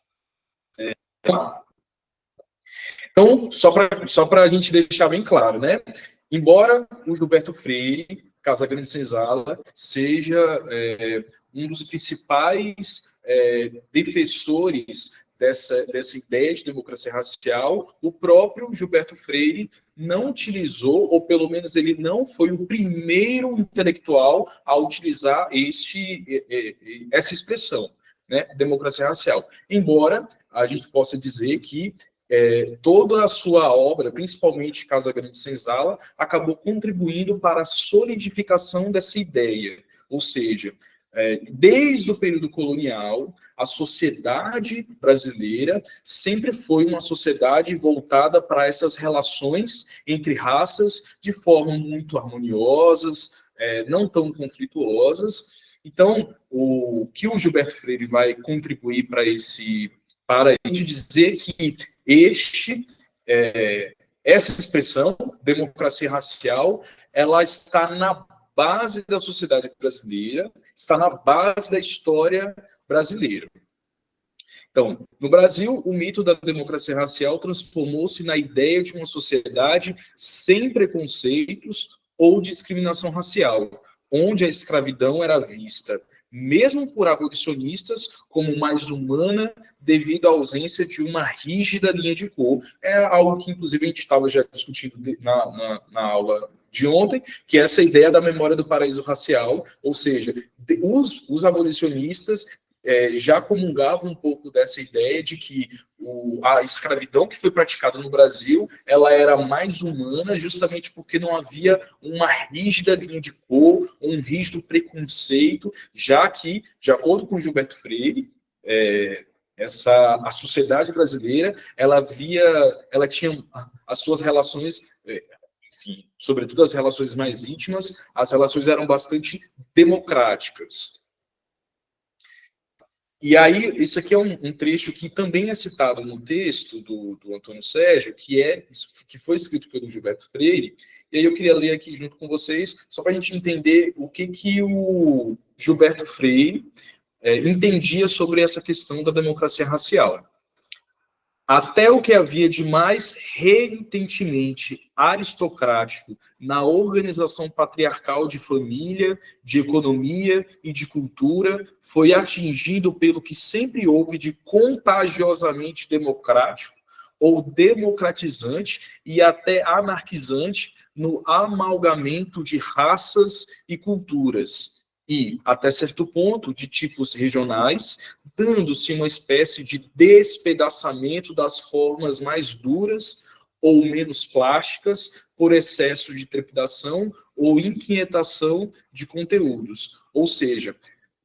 Então, só para a gente deixar bem claro, né? Embora o Gilberto Freire, Casagrande Senzala, seja um dos principais defensores dessa ideia de democracia racial, o próprio Gilberto Freire não utilizou, ou pelo menos ele não foi o primeiro intelectual a utilizar essa expressão, né? Democracia racial. Embora a gente possa dizer que toda a sua obra, principalmente Casagrande Senzala, acabou contribuindo para a solidificação dessa ideia. Ou seja, desde o período colonial, a sociedade brasileira sempre foi uma sociedade voltada para essas relações entre raças de forma muito harmoniosas, não tão conflituosas. Então, o que o Gilberto Freire vai contribuir para a gente dizer que essa expressão, democracia racial, ela está na base da sociedade brasileira, está na base da história brasileira. Então, no Brasil, o mito da democracia racial transformou-se na ideia de uma sociedade sem preconceitos ou discriminação racial, onde a escravidão era vista, mesmo por abolicionistas, como mais humana devido à ausência de uma rígida linha de cor. É algo que, inclusive, a gente estava já discutindo na aula de ontem, que é essa ideia da memória do paraíso racial, ou seja, os abolicionistas já comungavam um pouco dessa ideia de que a escravidão que foi praticada no Brasil, ela era mais humana justamente porque não havia uma rígida linha de cor, um rígido preconceito, já que, de acordo com Gilberto Freire, a sociedade brasileira, ela tinha as suas relações, enfim, sobretudo as relações mais íntimas, as relações eram bastante democráticas. E aí, esse aqui é um trecho que também é citado no texto do Antônio Sérgio, que foi escrito pelo Gilberto Freire, e aí eu queria ler aqui junto com vocês, só para a gente entender o que o Gilberto Freire entendia sobre essa questão da democracia racial. Até o que havia de mais renitentemente aristocrático na organização patriarcal de família, de economia e de cultura foi atingido pelo que sempre houve de contagiosamente democrático ou democratizante e até anarquizante no amalgamento de raças e culturas e, até certo ponto, de tipos regionais, dando-se uma espécie de despedaçamento das formas mais duras ou menos plásticas por excesso de trepidação ou inquietação de conteúdos. Ou seja,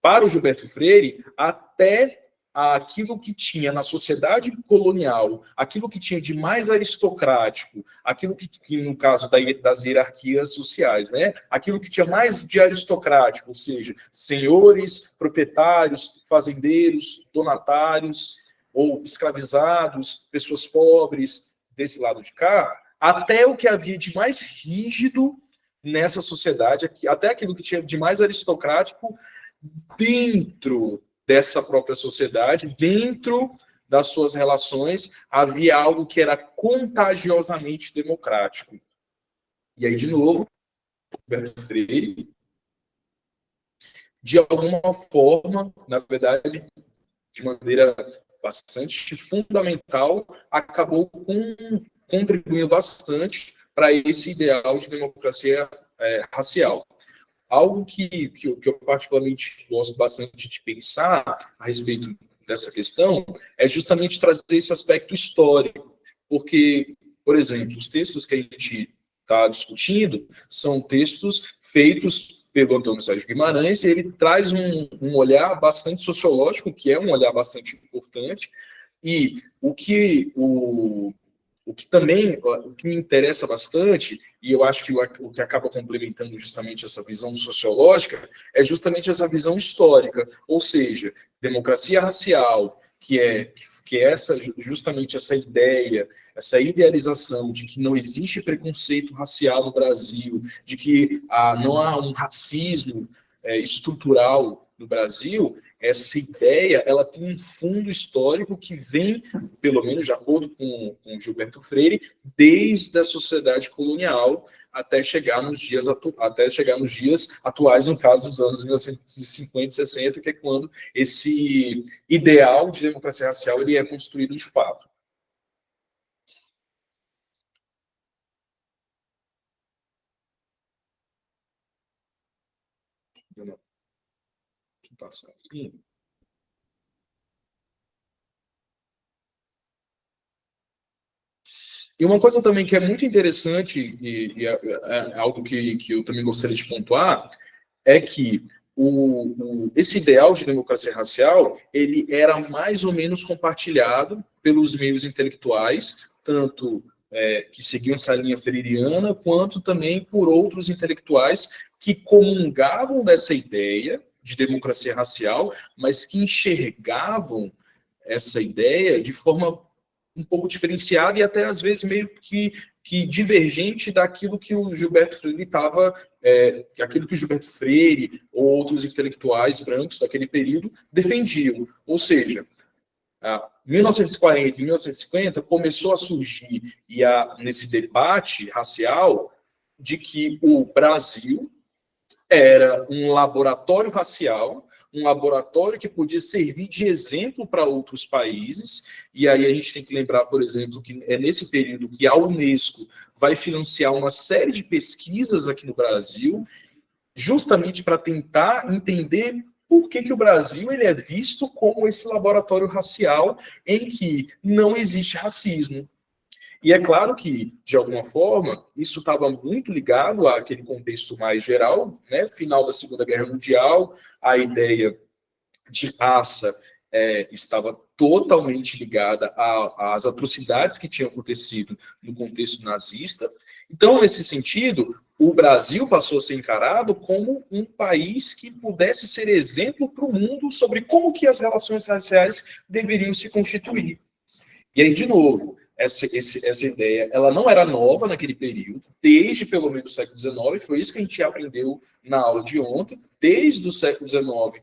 para o Gilberto Freire, até aquilo que tinha na sociedade colonial, aquilo que tinha de mais aristocrático, aquilo que no caso das hierarquias sociais, né? Aquilo que tinha mais de aristocrático, ou seja, senhores, proprietários, fazendeiros, donatários, ou escravizados, pessoas pobres, desse lado de cá, até o que havia de mais rígido nessa sociedade, até aquilo que tinha de mais aristocrático, dentro dessa própria sociedade, dentro das suas relações, havia algo que era contagiosamente democrático. E aí, de novo, Gilberto Freire, de alguma forma, na verdade, de maneira bastante fundamental, acabou contribuindo bastante para esse ideal de democracia racial. Algo que eu particularmente gosto bastante de pensar a respeito dessa questão é justamente trazer esse aspecto histórico, porque, por exemplo, os textos que a gente está discutindo são textos feitos pelo Antônio Sérgio Guimarães, e ele traz um olhar bastante sociológico, que é um olhar bastante importante, e o que me interessa bastante, e eu acho que o que acaba complementando justamente essa visão sociológica, é justamente essa visão histórica, ou seja, democracia racial, que é justamente essa ideia, essa idealização de que não existe preconceito racial no Brasil, de que não há um racismo estrutural no Brasil. Essa ideia, ela tem um fundo histórico que vem, pelo menos de acordo com Gilberto Freire, desde a sociedade colonial até chegar nos dias atuais, no caso dos anos 1950 e 60, que é quando esse ideal de democracia racial ele é construído de fato. Deixa eu passar aqui. E uma coisa também que é muito interessante, e é algo que eu também gostaria de pontuar, é que esse ideal de democracia racial, ele era mais ou menos compartilhado pelos meios intelectuais, tanto que seguiam essa linha freiriana, quanto também por outros intelectuais que comungavam dessa ideia de democracia racial, mas que enxergavam essa ideia de forma um pouco diferenciada e até às vezes meio que divergente daquilo que o Gilberto Freire aquilo que o Gilberto Freire ou outros intelectuais brancos daquele período defendiam. Ou seja, 1940 e 1950 começou a surgir nesse debate racial de que o Brasil era um laboratório racial, um laboratório que podia servir de exemplo para outros países, e aí a gente tem que lembrar, por exemplo, que é nesse período que a Unesco vai financiar uma série de pesquisas aqui no Brasil, justamente para tentar entender por que o Brasil ele é visto como esse laboratório racial em que não existe racismo. E é claro que, de alguma forma, isso estava muito ligado àquele contexto mais geral, né? Final da Segunda Guerra Mundial, a ideia de raça estava totalmente ligada às atrocidades que tinham acontecido no contexto nazista. Então, nesse sentido, o Brasil passou a ser encarado como um país que pudesse ser exemplo para o mundo sobre como que as relações raciais deveriam se constituir. E aí, de novo, essa ideia, ela não era nova naquele período, desde pelo menos o século XIX, foi isso que a gente aprendeu na aula de ontem, desde o século XIX,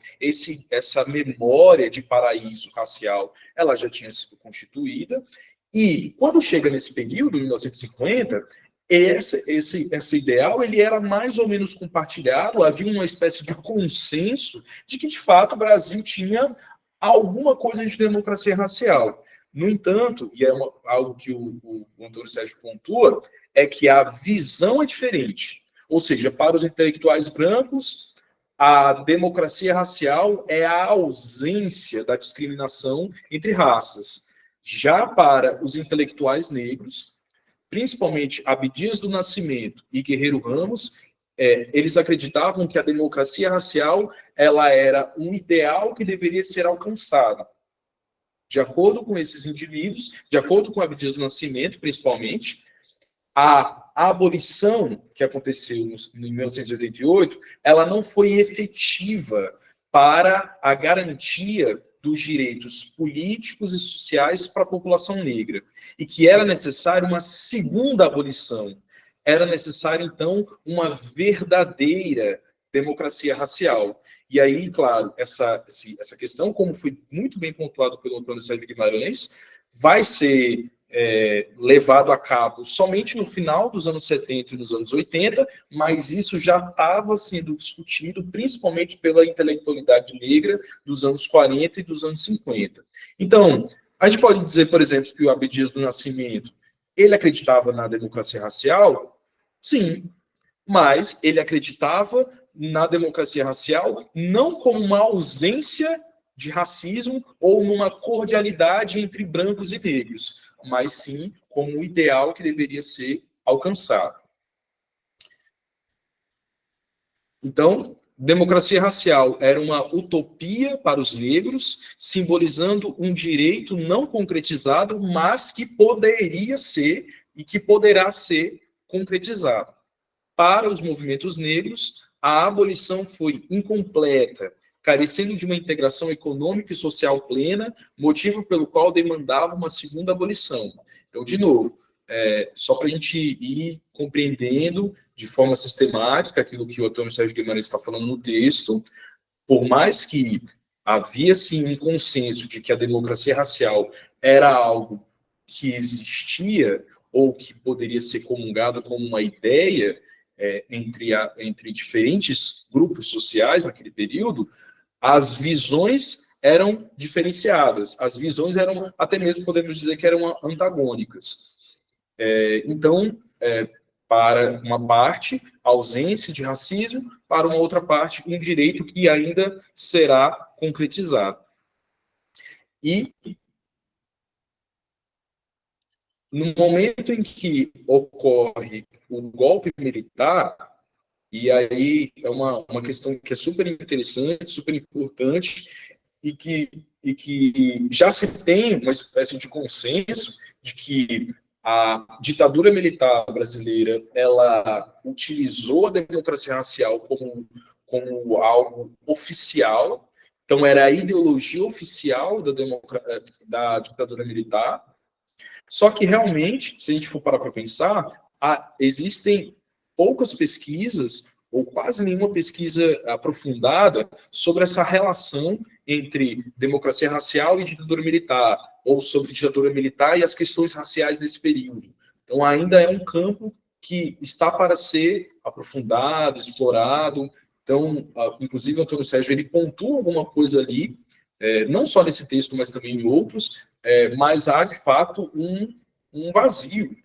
essa memória de paraíso racial, ela já tinha sido constituída, e quando chega nesse período, 1950, esse ideal ele era mais ou menos compartilhado, havia uma espécie de consenso de que, de fato, o Brasil tinha alguma coisa de democracia racial. No entanto, e é algo que o Antônio Sérgio pontua, é que a visão é diferente. Ou seja, para os intelectuais brancos, a democracia racial é a ausência da discriminação entre raças. Já para os intelectuais negros, principalmente Abdias do Nascimento e Guerreiro Ramos, eles acreditavam que a democracia racial ela era um ideal que deveria ser alcançado. De acordo com esses indivíduos, de acordo com Abdias do Nascimento, principalmente, a abolição que aconteceu em 1988, ela não foi efetiva para a garantia dos direitos políticos e sociais para a população negra, e que era necessária uma segunda abolição. Era necessária, então, uma verdadeira democracia racial. E aí, claro, essa questão, como foi muito bem pontuado pelo Antônio Sérgio Guimarães, vai ser levado a cabo somente no final dos anos 70 e nos anos 80, mas isso já estava sendo discutido principalmente pela intelectualidade negra dos anos 40 e dos anos 50. Então, a gente pode dizer, por exemplo, que o Abdias do Nascimento, ele acreditava na democracia racial? Sim, mas ele acreditava na democracia racial não como uma ausência de racismo ou numa cordialidade entre brancos e negros, mas sim como o ideal que deveria ser alcançado. Então, democracia racial era uma utopia para os negros, simbolizando um direito não concretizado, mas que poderia ser e que poderá ser concretizado. Para os movimentos negros, a abolição foi incompleta, carecendo de uma integração econômica e social plena, motivo pelo qual demandava uma segunda abolição. Então, de novo, só para a gente ir compreendendo de forma sistemática aquilo que o Antônio Sérgio Guimarães está falando no texto, por mais que havia, sim, um consenso de que a democracia racial era algo que existia ou que poderia ser comungado como uma ideia entre diferentes grupos sociais naquele período, as visões eram diferenciadas, as visões eram, até mesmo podemos dizer que eram antagônicas. Então, para uma parte, ausência de racismo, para uma outra parte, um direito que ainda será concretizado. E, no momento em que ocorre o golpe militar, e aí é uma questão que é super interessante, super importante, e que já se tem uma espécie de consenso de que a ditadura militar brasileira, ela utilizou a democracia racial como algo oficial, então era a ideologia oficial da ditadura militar, só que realmente, se a gente for parar para pensar, existem poucas pesquisas, ou quase nenhuma pesquisa aprofundada, sobre essa relação entre democracia racial e ditadura militar, ou sobre ditadura militar e as questões raciais nesse período. Então, ainda é um campo que está para ser aprofundado, explorado. Então, inclusive, o Antônio Sérgio, ele pontua alguma coisa ali, não só nesse texto, mas também em outros, mas há, de fato, um vazio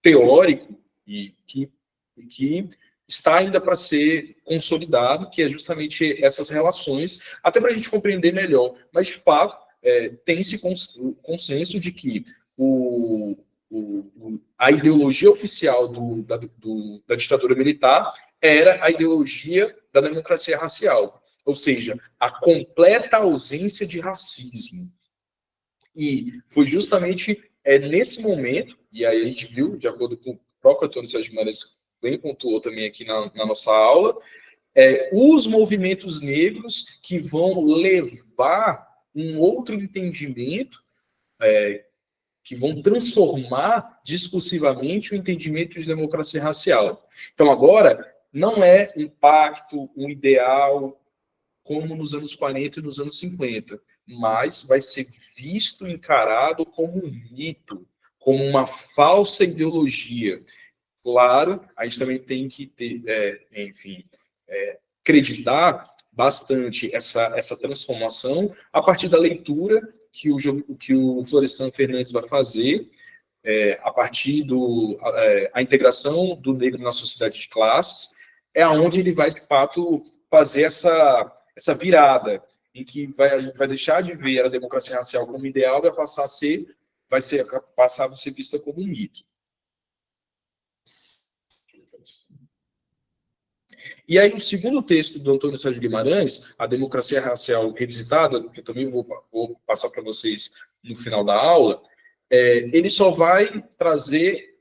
teórico e que está ainda para ser consolidado, que é justamente essas relações, até para a gente compreender melhor. Mas, de fato, tem-se consenso de que a ideologia oficial da ditadura militar era a ideologia da democracia racial, ou seja, a completa ausência de racismo. E foi justamente nesse momento, e aí a gente viu, de acordo com o próprio Antônio Sérgio Guimarães, bem pontuou também aqui na nossa aula, os movimentos negros que vão levar um outro entendimento, que vão transformar discursivamente o entendimento de democracia racial. Então, agora, não é um pacto, um ideal, como nos anos 40 e nos anos 50, mas vai ser visto, encarado como um mito, como uma falsa ideologia. Claro, a gente também tem que ter, acreditar bastante essa transformação a partir da leitura que o Florestan Fernandes vai fazer, a partir a integração do negro na sociedade de classes, onde ele vai, de fato, fazer essa virada, em que vai deixar de ver a democracia racial como ideal e vai passar a ser vista como um mito. E aí, o segundo texto do Antônio Sérgio Guimarães, A Democracia Racial Revisitada, que eu também vou passar para vocês no final da aula, ele só vai trazer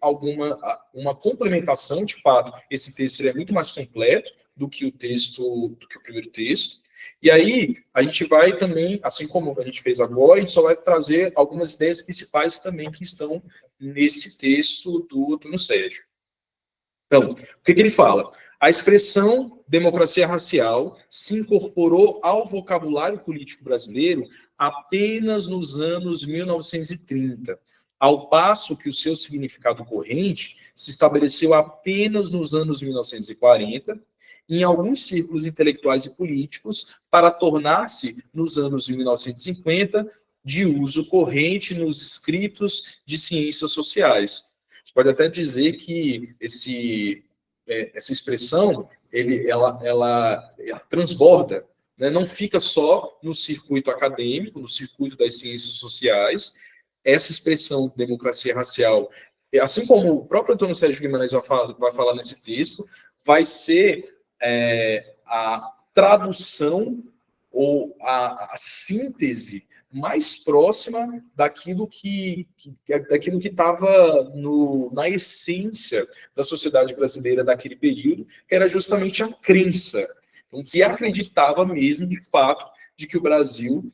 uma complementação, de fato. Esse texto é muito mais completo do que o primeiro texto. E aí, a gente vai também, assim como a gente fez agora, a gente só vai trazer algumas ideias principais também que estão nesse texto do Antônio Sérgio. Então, o que ele fala? A expressão democracia racial se incorporou ao vocabulário político brasileiro apenas nos anos 1930, ao passo que o seu significado corrente se estabeleceu apenas nos anos 1940, em alguns círculos intelectuais e políticos, para tornar-se, nos anos 1950, de uso corrente nos escritos de ciências sociais. A gente pode até dizer que essa expressão ela transborda, né? Não fica só no circuito acadêmico, no circuito das ciências sociais. Essa expressão democracia racial, assim como o próprio Antônio Sérgio Guimarães vai falar nesse texto, vai ser a tradução ou a síntese mais próxima daquilo que estava na essência da sociedade brasileira daquele período, que era justamente a crença. Então, se acreditava mesmo, de fato, de que o Brasil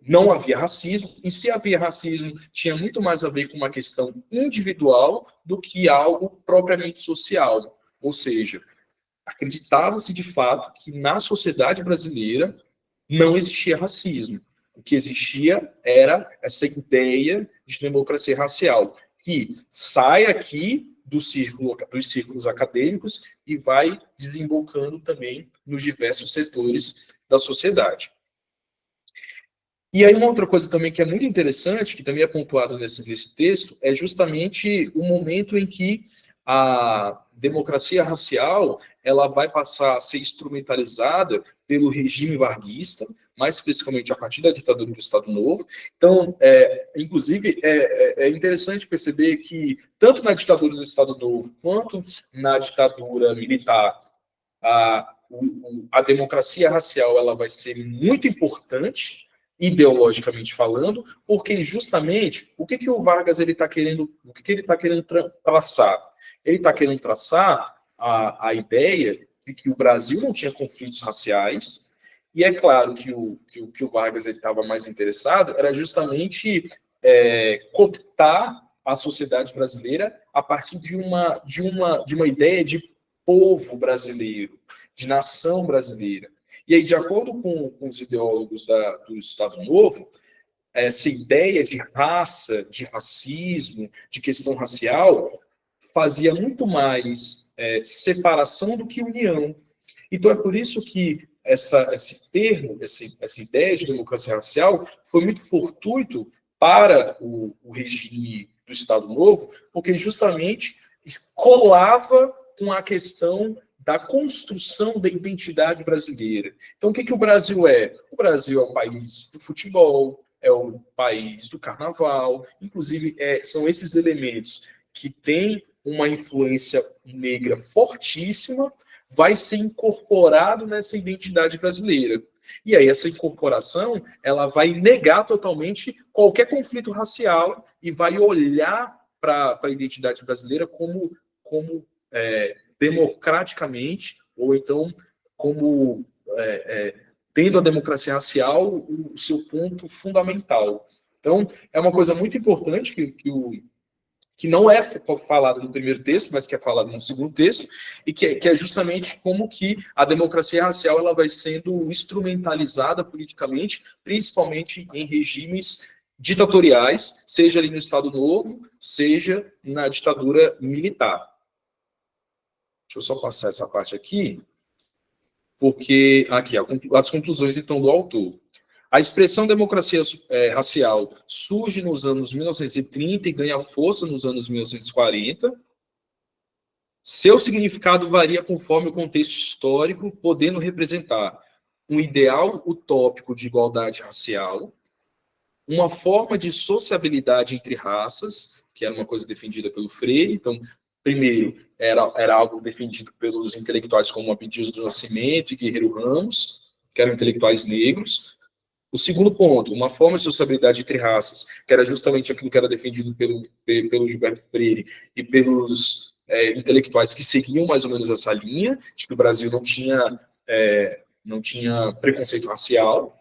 não havia racismo, e se havia racismo, tinha muito mais a ver com uma questão individual do que algo propriamente social. Ou seja, acreditava-se de fato que na sociedade brasileira não existia racismo. O que existia era essa ideia de democracia racial, que sai aqui dos círculos acadêmicos e vai desembocando também nos diversos setores da sociedade. E aí uma outra coisa também que é muito interessante, que também é pontuado nesse texto, é justamente o momento em que a democracia racial ela vai passar a ser instrumentalizada pelo regime varguista, mais especificamente a partir da ditadura do Estado Novo. Então, inclusive, é interessante perceber que, tanto na ditadura do Estado Novo, quanto na ditadura militar, a democracia racial ela vai ser muito importante, ideologicamente falando, porque justamente o que o Vargas ele está querendo traçar? Ele está querendo traçar a ideia de que o Brasil não tinha conflitos raciais. E é claro que o Vargas estava mais interessado era justamente cooptar a sociedade brasileira a partir de uma ideia de povo brasileiro, de nação brasileira. E aí, de acordo com os ideólogos do Estado Novo, essa ideia de raça, de racismo, de questão racial, fazia muito mais separação do que união. Então, é por isso que esse termo, essa ideia de democracia racial foi muito fortuito para o regime do Estado Novo, porque justamente colava com a questão da construção da identidade brasileira. Então, o que o Brasil é? O Brasil é o país do futebol, é o país do carnaval, inclusive são esses elementos que têm uma influência negra fortíssima, vai ser incorporado nessa identidade brasileira. E aí essa incorporação, ela vai negar totalmente qualquer conflito racial e vai olhar para a identidade brasileira como democraticamente, ou então como tendo a democracia racial o seu ponto fundamental. Então, é uma coisa muito importante que não é falado no primeiro texto, mas que é falado no segundo texto, e que é justamente como que a democracia racial ela vai sendo instrumentalizada politicamente, principalmente em regimes ditatoriais, seja ali no Estado Novo, seja na ditadura militar. Deixa eu só passar essa parte aqui, porque aqui, as conclusões, então, do autor. A expressão democracia racial surge nos anos 1930 e ganha força nos anos 1940. Seu significado varia conforme o contexto histórico, podendo representar um ideal utópico de igualdade racial, uma forma de sociabilidade entre raças, que era uma coisa defendida pelo Freire. Então, primeiro, era algo defendido pelos intelectuais como Abdias do Nascimento e Guerreiro Ramos, que eram intelectuais negros. O segundo ponto, uma forma de sociabilidade entre raças, que era justamente aquilo que era defendido pelo Gilberto Freire e pelos intelectuais que seguiam mais ou menos essa linha, de que o Brasil não tinha preconceito racial,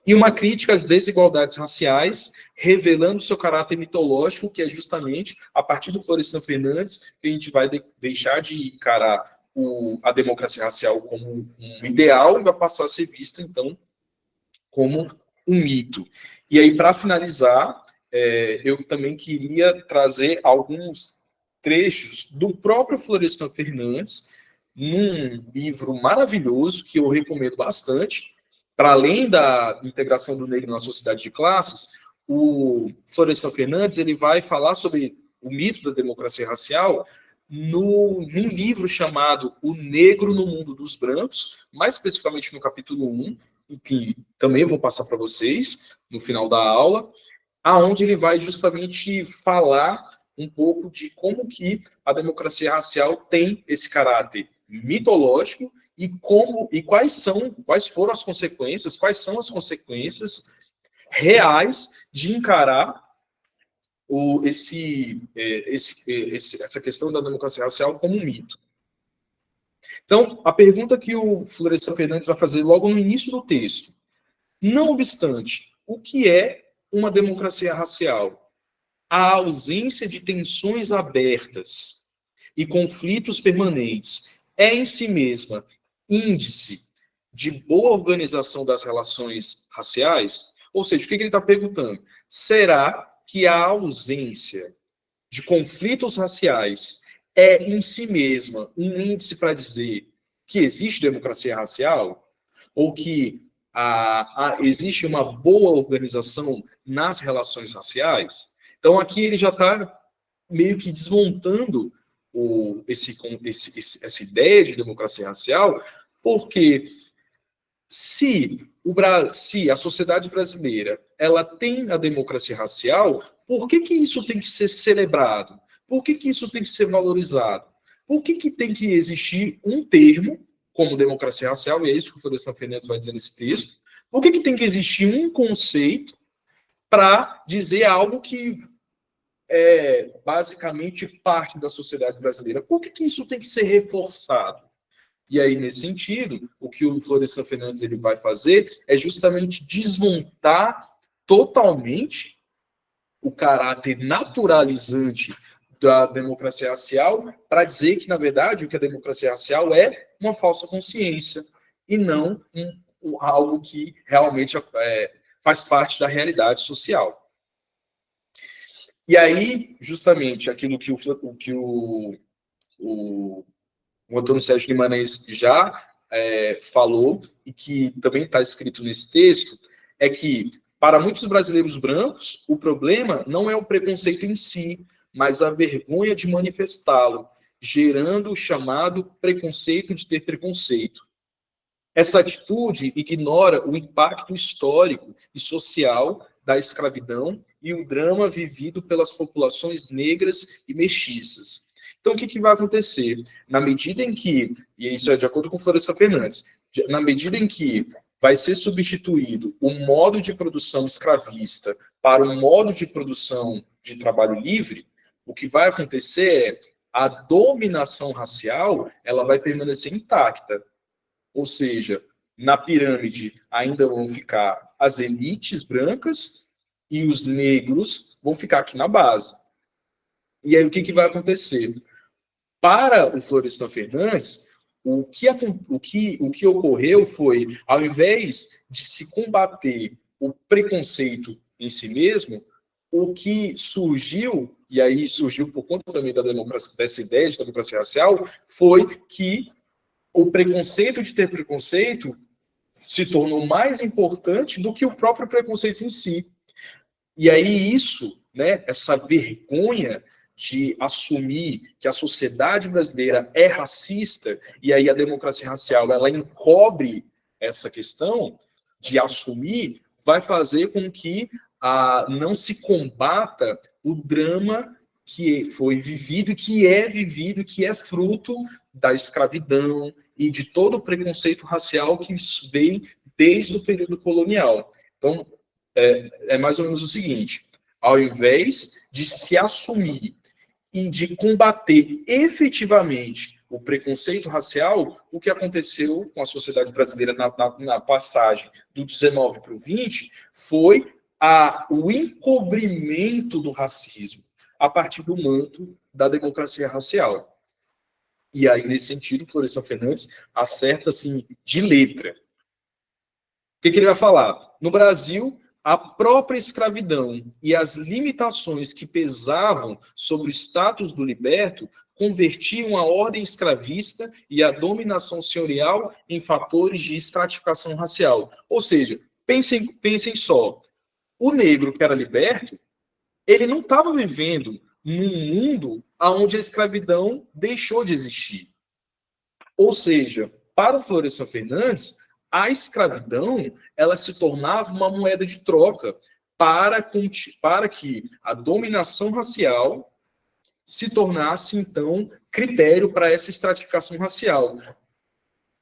e uma crítica às desigualdades raciais, revelando seu caráter mitológico, que é justamente a partir do Florestan Fernandes que a gente vai deixar de encarar a democracia racial como um ideal e vai passar a ser vista, então, como um mito. E aí, para finalizar, eu também queria trazer alguns trechos do próprio Florestan Fernandes, num livro maravilhoso, que eu recomendo bastante. Para além da integração do negro na sociedade de classes, o Florestan Fernandes ele vai falar sobre o mito da democracia racial num livro chamado O Negro no Mundo dos Brancos, mais especificamente no capítulo 1, e que também eu vou passar para vocês no final da aula, aonde ele vai justamente falar um pouco de como que a democracia racial tem esse caráter mitológico e quais foram as consequências, quais são as consequências reais de encarar essa questão da democracia racial como um mito. Então, a pergunta que o Florestan Fernandes vai fazer logo no início do texto: não obstante, o que é uma democracia racial? A ausência de tensões abertas e conflitos permanentes é em si mesma índice de boa organização das relações raciais? Ou seja, o que ele está perguntando? Será que a ausência de conflitos raciais é em si mesma um índice para dizer que existe democracia racial? Ou que existe uma boa organização nas relações raciais? Então, aqui ele já está meio que desmontando essa ideia de democracia racial, porque se a sociedade brasileira ela tem a democracia racial, por que isso tem que ser celebrado? Por que isso tem que ser valorizado? Por que tem que existir um termo como democracia racial, e é isso que o Florestan Fernandes vai dizer nesse texto? Por que tem que existir um conceito para dizer algo que é basicamente parte da sociedade brasileira? Por que isso tem que ser reforçado? E aí, nesse sentido, o que o Florestan Fernandes ele vai fazer é justamente desmontar totalmente o caráter naturalizante da democracia racial para dizer que, na verdade, o que a democracia racial é uma falsa consciência e não algo que realmente faz parte da realidade social. E aí, justamente, aquilo que o Antônio Sérgio Guimarães já falou, e que também está escrito nesse texto, é que, para muitos brasileiros brancos, o problema não é o preconceito em si, mas a vergonha de manifestá-lo, gerando o chamado preconceito de ter preconceito. Essa atitude ignora o impacto histórico e social da escravidão e o drama vivido pelas populações negras e mestiças. Então, o que vai acontecer? Na medida em que, e isso é de acordo com Florestan Fernandes, na medida em que vai ser substituído o modo de produção escravista para um modo de produção de trabalho livre, o que vai acontecer é a dominação racial ela vai permanecer intacta. Ou seja, na pirâmide ainda vão ficar as elites brancas e os negros vão ficar aqui na base. E aí o que vai acontecer? Para o Florestan Fernandes, o que ocorreu foi, ao invés de se combater o preconceito em si mesmo, o que surgiu, e aí surgiu por conta também dessa ideia de democracia racial, foi que o preconceito de ter preconceito se tornou mais importante do que o próprio preconceito em si. E aí isso, né, essa vergonha de assumir que a sociedade brasileira é racista, e aí a democracia racial ela encobre essa questão de assumir, vai fazer com que não se combata o drama que foi vivido e que é fruto da escravidão e de todo o preconceito racial que vem desde o período colonial. Então, é mais ou menos o seguinte: ao invés de se assumir e de combater efetivamente o preconceito racial, o que aconteceu com a sociedade brasileira na passagem do 19 para o 20 foi o encobrimento do racismo a partir do manto da democracia racial. E aí, nesse sentido, Florestan Fernandes acerta, assim, de letra. O que ele vai falar? No Brasil, a própria escravidão e as limitações que pesavam sobre o status do liberto convertiam a ordem escravista e a dominação senhorial em fatores de estratificação racial. Ou seja, pensem só, o negro que era liberto, ele não estava vivendo num mundo onde a escravidão deixou de existir. Ou seja, para o Florestan Fernandes, a escravidão ela se tornava uma moeda de troca para que a dominação racial se tornasse, então, critério para essa estratificação racial,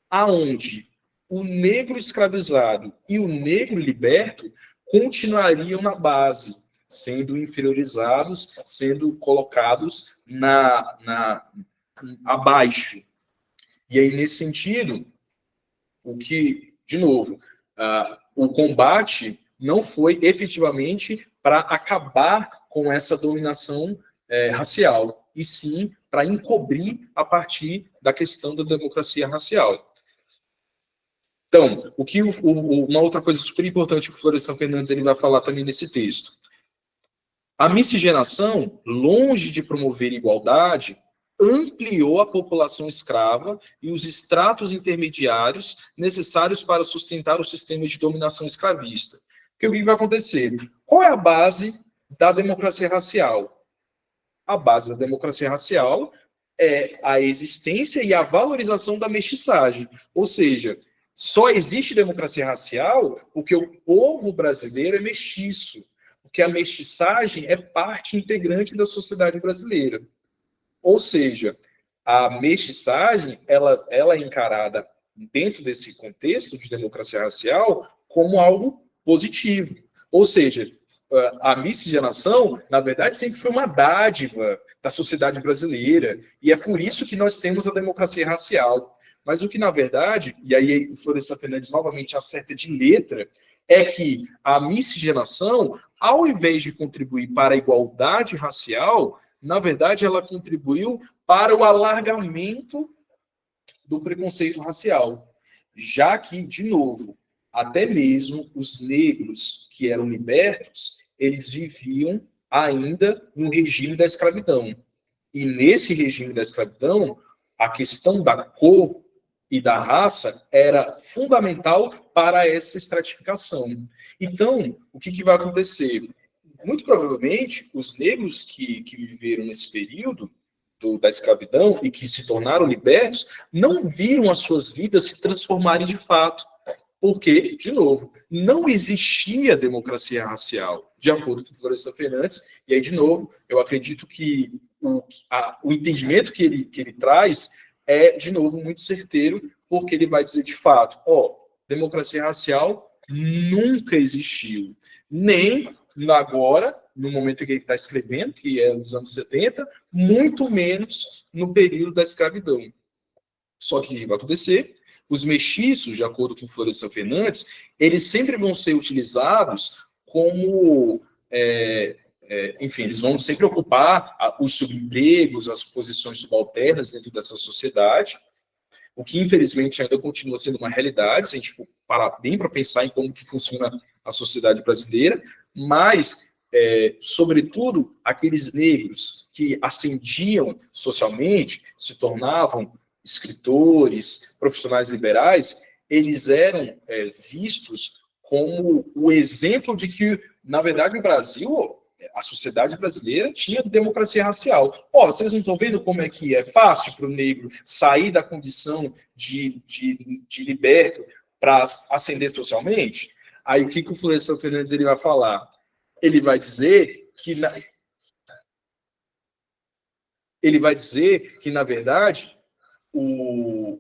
aonde o negro escravizado e o negro liberto continuariam na base, sendo inferiorizados, sendo colocados abaixo. E aí, nesse sentido, o que, de novo, o combate não foi efetivamente para acabar com essa dominação racial, e sim para encobrir a partir da questão da democracia racial. Então, uma outra coisa super importante que o Florestan Fernandes ele vai falar também nesse texto. A miscigenação, longe de promover igualdade, ampliou a população escrava e os estratos intermediários necessários para sustentar o sistema de dominação escravista. Porque o que vai acontecer? Qual é a base da democracia racial? A base da democracia racial é a existência e a valorização da mestiçagem. Ou seja, só existe democracia racial porque o povo brasileiro é mestiço, porque a mestiçagem é parte integrante da sociedade brasileira. Ou seja, a mestiçagem ela é encarada dentro desse contexto de democracia racial como algo positivo. Ou seja, a miscigenação, na verdade, sempre foi uma dádiva da sociedade brasileira, e é por isso que nós temos a democracia racial. Mas o que, na verdade, e aí o Florestan Fernandes novamente acerta de letra, é que a miscigenação, ao invés de contribuir para a igualdade racial, na verdade, ela contribuiu para o alargamento do preconceito racial, já que, de novo, até mesmo os negros que eram libertos, eles viviam ainda no regime da escravidão. E nesse regime da escravidão, a questão da cor e da raça era fundamental para essa estratificação. Então, o que vai acontecer? Muito provavelmente, os negros que viveram nesse período da escravidão e que se tornaram libertos, não viram as suas vidas se transformarem de fato. Porque, de novo, não existia democracia racial, de acordo com o Florestan Fernandes. E aí, de novo, eu acredito que o entendimento que ele traz é, de novo, muito certeiro, porque ele vai dizer, de fato, democracia racial nunca existiu. Nem agora, no momento em que ele está escrevendo, que é nos anos 70, muito menos no período da escravidão. Só que o que vai acontecer? Os mestiços, de acordo com Florestan Fernandes, eles sempre vão ser utilizados como... enfim, eles vão sempre ocupar os subempregos, as posições subalternas dentro dessa sociedade, o que, infelizmente, ainda continua sendo uma realidade, se a gente for parar bem para pensar em como que funciona a sociedade brasileira, mas, sobretudo, aqueles negros que ascendiam socialmente, se tornavam escritores, profissionais liberais, eles eram vistos como o exemplo de que, na verdade, no Brasil, a sociedade brasileira tinha democracia racial. Vocês não estão vendo como é que é fácil para o negro sair da condição de liberto para ascender socialmente? Aí o que o Florestan Fernandes ele vai falar? Ele vai dizer que, na verdade, o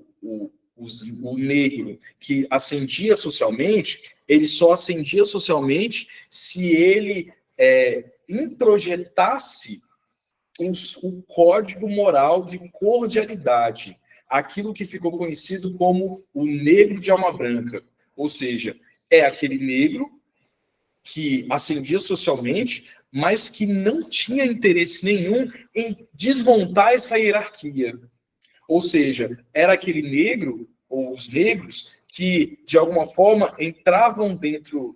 negro que ascendia socialmente, ele só ascendia socialmente se ele introjetasse o código moral de cordialidade, aquilo que ficou conhecido como o negro de alma branca. Ou seja, é aquele negro que ascendia socialmente, mas que não tinha interesse nenhum em desmontar essa hierarquia. Ou seja, era aquele negro, ou os negros, que, de alguma forma, entravam dentro,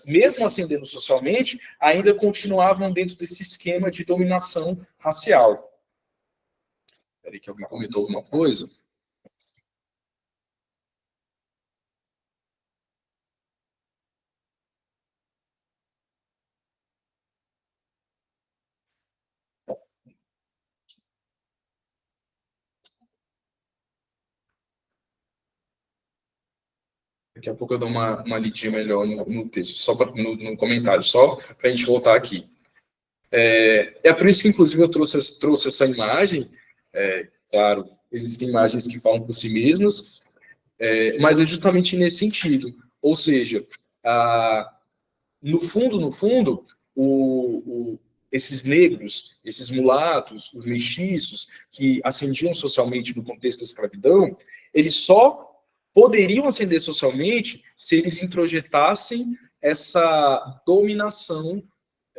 mesmo ascendendo socialmente, ainda continuavam dentro desse esquema de dominação racial. Espera aí que alguém comentou alguma coisa. Daqui a pouco eu dou uma lidinha melhor no texto, só no comentário, só para a gente voltar aqui. É por isso que, inclusive, eu trouxe essa imagem. Claro, existem imagens que falam por si mesmas, mas é justamente nesse sentido. Ou seja, no fundo, esses negros, esses mulatos, os mestiços, que ascendiam socialmente no contexto da escravidão, eles só poderiam ascender socialmente se eles introjetassem essa dominação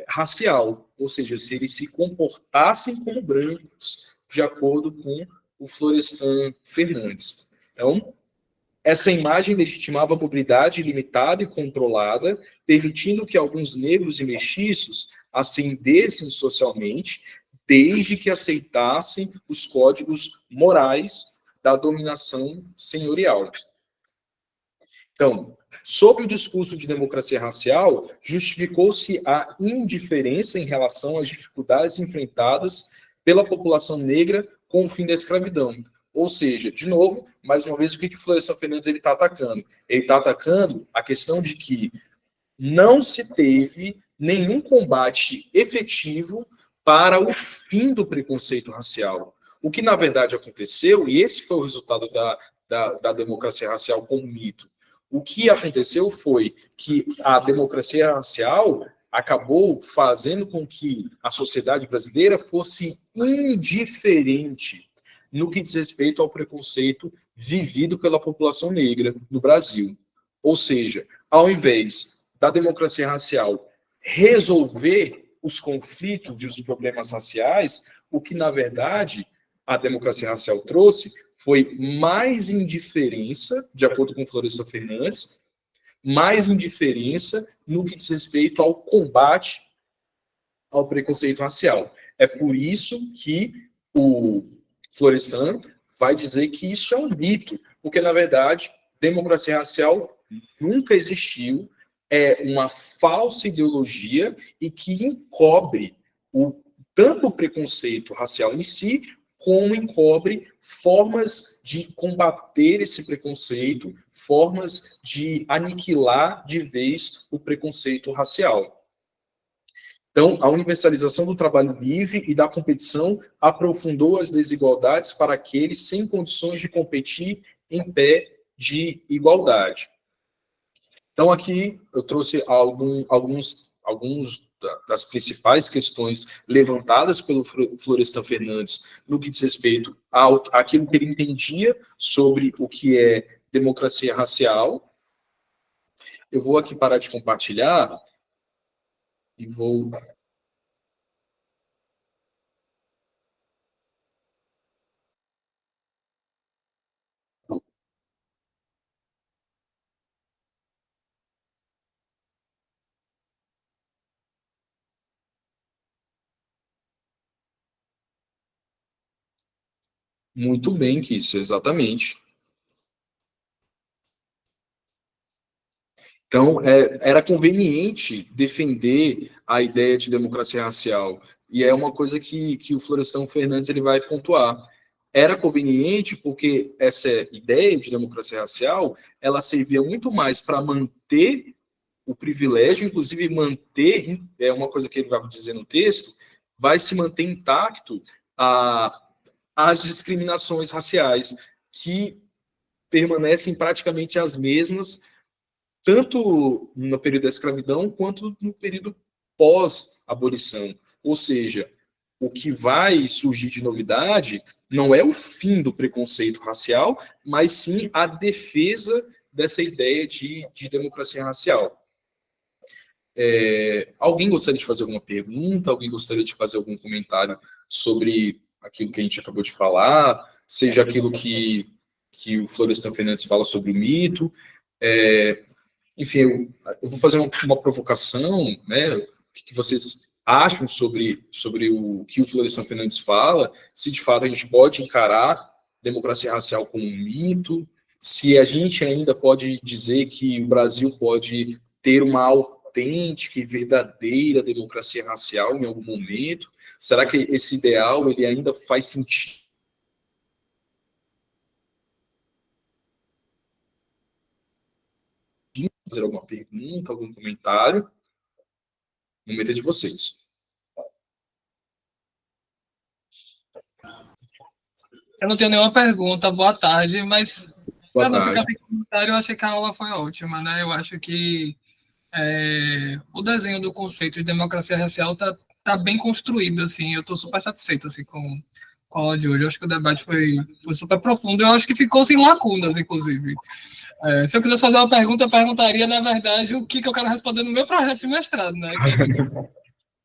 racial, ou seja, se eles se comportassem como brancos, de acordo com o Florestan Fernandes. Então, essa imagem legitimava a mobilidade limitada e controlada, permitindo que alguns negros e mestiços ascendessem socialmente, desde que aceitassem os códigos morais da dominação senhorial. Então, sob o discurso de democracia racial, justificou-se a indiferença em relação às dificuldades enfrentadas pela população negra com o fim da escravidão. Ou seja, de novo, mais uma vez, o que o Florestan Fernandes está atacando? Ele está atacando a questão de que não se teve nenhum combate efetivo para o fim do preconceito racial. O que, na verdade, aconteceu, e esse foi o resultado da democracia racial como mito, o que aconteceu foi que a democracia racial acabou fazendo com que a sociedade brasileira fosse indiferente no que diz respeito ao preconceito vivido pela população negra no Brasil. Ou seja, ao invés da democracia racial resolver os conflitos e os problemas raciais, o que, na verdade, a democracia racial trouxe foi mais indiferença, de acordo com Florestan Fernandes, mais indiferença no que diz respeito ao combate ao preconceito racial. É por isso que o Florestan vai dizer que isso é um mito, porque, na verdade, democracia racial nunca existiu, é uma falsa ideologia e que encobre tanto o preconceito racial em si, como encobre formas de combater esse preconceito, formas de aniquilar de vez o preconceito racial. Então, a universalização do trabalho livre e da competição aprofundou as desigualdades para aqueles sem condições de competir em pé de igualdade. Então, aqui eu trouxe alguns das principais questões levantadas pelo Florestan Fernandes no que diz respeito àquilo que ele entendia sobre o que é democracia racial. Eu vou aqui parar de compartilhar e vou... Muito bem, Kiss, exatamente. Então, era conveniente defender a ideia de democracia racial. E é uma coisa que o Florestan Fernandes ele vai pontuar. Era conveniente porque essa ideia de democracia racial, ela servia muito mais para manter o privilégio, inclusive manter, é uma coisa que ele vai dizer no texto, vai se manter intacto as discriminações raciais, que permanecem praticamente as mesmas, tanto no período da escravidão, quanto no período pós-abolição. Ou seja, o que vai surgir de novidade não é o fim do preconceito racial, mas sim a defesa dessa ideia de democracia racial. Alguém gostaria de fazer alguma pergunta? Alguém gostaria de fazer algum comentário sobre aquilo que a gente acabou de falar? seja aquilo que o Florestan Fernandes fala sobre o mito. Enfim, eu vou fazer uma provocação, né? O que vocês acham sobre o que o Florestan Fernandes fala, se de fato a gente pode encarar democracia racial como um mito, se a gente ainda pode dizer que o Brasil pode ter uma autêntica e verdadeira democracia racial em algum momento. Será que esse ideal ele ainda faz sentido? Fazer alguma pergunta, algum comentário? O momento é de vocês. Eu não tenho nenhuma pergunta, boa tarde, mas para não ficar tarde. sem comentário, eu achei que a aula foi ótima, né? Eu acho que o desenho do conceito de democracia racial tá bem construído, assim, eu estou super satisfeito assim, com a aula de hoje. Eu acho que o debate foi super profundo, eu acho que ficou sem lacunas, inclusive. Se eu quisesse fazer uma pergunta, eu perguntaria, na verdade, o que eu quero responder no meu projeto de mestrado, né?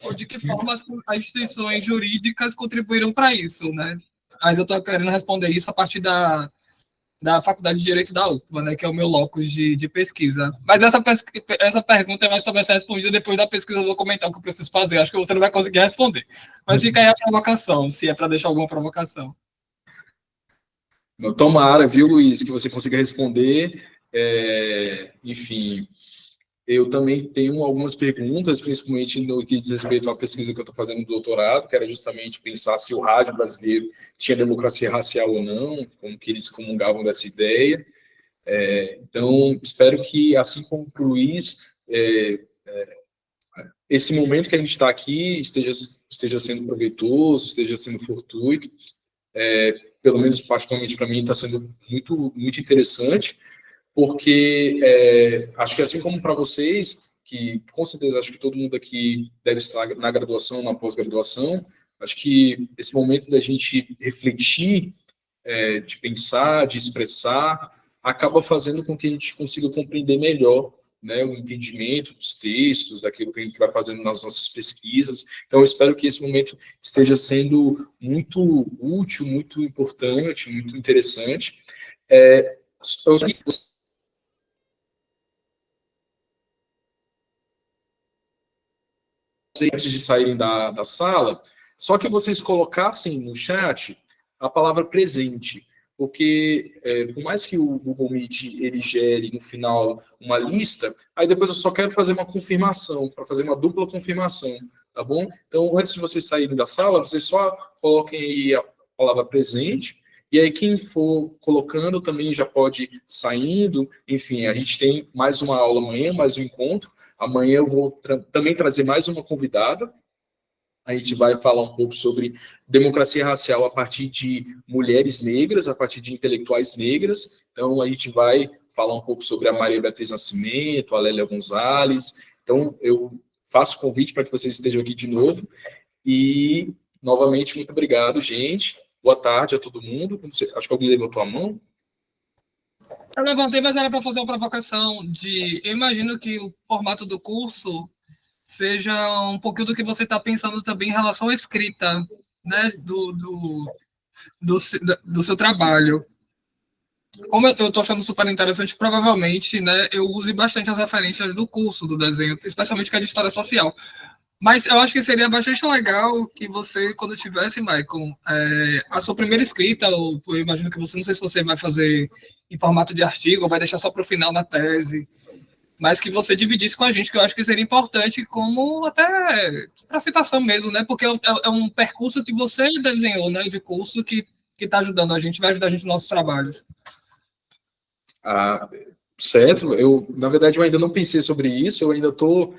Ou de que forma as instituições jurídicas contribuíram para isso, né? Mas eu estou querendo responder isso a partir da Faculdade de Direito da UFBA, né, que é o meu locus de pesquisa. Mas essa pergunta vai só vai ser respondida depois da pesquisa documental que eu preciso fazer. Acho que você não vai conseguir responder. Mas fica aí a provocação, se é para deixar alguma provocação. Tomara, viu, Luiz, que você consiga responder. Enfim, eu também tenho algumas perguntas, principalmente no que diz respeito à pesquisa que eu estou fazendo no doutorado, que era justamente pensar se o rádio brasileiro tinha democracia racial ou não, como que eles comungavam dessa ideia. Então, espero que, assim como o Luiz, esse momento que a gente está aqui esteja sendo proveitoso, esteja sendo fortuito. Pelo menos, particularmente para mim, está sendo muito, muito interessante, porque acho que assim como para vocês, que com certeza acho que todo mundo aqui deve estar na graduação, na pós-graduação, acho que esse momento da gente refletir, de pensar, de expressar, acaba fazendo com que a gente consiga compreender melhor, né, o entendimento dos textos, daquilo que a gente vai fazendo nas nossas pesquisas. Então, eu espero que esse momento esteja sendo muito útil, muito importante, muito interessante. Antes de saírem da sala, só que vocês colocassem no chat a palavra presente, porque por mais que o Google Meet ele gere no final uma lista, aí depois eu só quero fazer uma confirmação, para fazer uma dupla confirmação, tá bom? Então, antes de vocês saírem da sala, vocês só coloquem aí a palavra presente, e aí quem for colocando também já pode ir saindo. Enfim, a gente tem mais uma aula amanhã, mais um encontro. Amanhã eu vou também trazer mais uma convidada. A gente vai falar um pouco sobre democracia racial a partir de mulheres negras, a partir de intelectuais negras. Então, a gente vai falar um pouco sobre a Maria Beatriz Nascimento, a Lélia Gonzalez. Então, eu faço o convite para que vocês estejam aqui de novo. E, novamente, muito obrigado, gente. Boa tarde a todo mundo. Acho que alguém levantou a mão. Eu levantei, mas era para fazer uma provocação eu imagino que o formato do curso seja um pouquinho do que você está pensando também em relação à escrita, né, do seu trabalho. Como eu estou achando super interessante, provavelmente, né, eu use bastante as referências do curso do desenho, especialmente que é de história social. Mas eu acho que seria bastante legal que você, quando tivesse, Michael, a sua primeira escrita, eu imagino que você, não sei se você vai fazer em formato de artigo ou vai deixar só para o final na tese, mas que você dividisse com a gente, que eu acho que seria importante, como até para citação mesmo, né? Porque é um percurso que você desenhou, né, de curso que está ajudando a gente, vai ajudar a gente nos nossos trabalhos. Certo, na verdade, eu ainda não pensei sobre isso, eu ainda estou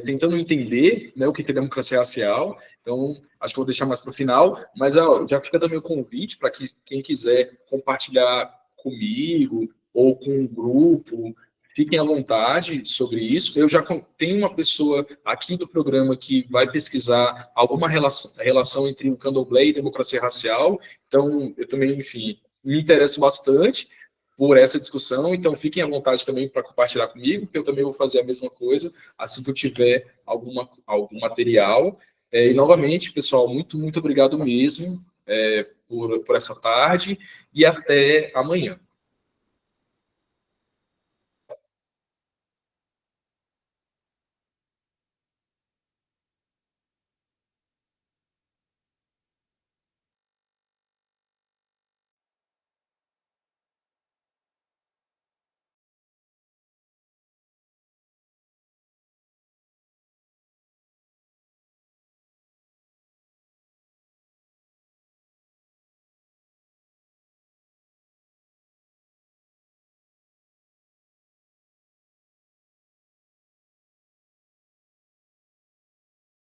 tentando entender, né, o que é democracia racial, então acho que eu vou deixar mais para o final, mas já fica também o convite para que quem quiser compartilhar comigo ou com um grupo, fiquem à vontade sobre isso. Eu já tenho uma pessoa aqui do programa que vai pesquisar alguma relação entre o candomblé e democracia racial, então eu também, enfim, me interesso bastante por essa discussão, então fiquem à vontade também para compartilhar comigo, que eu também vou fazer a mesma coisa assim que eu tiver algum material. E novamente, pessoal, muito, muito obrigado mesmo. por essa tarde e até amanhã.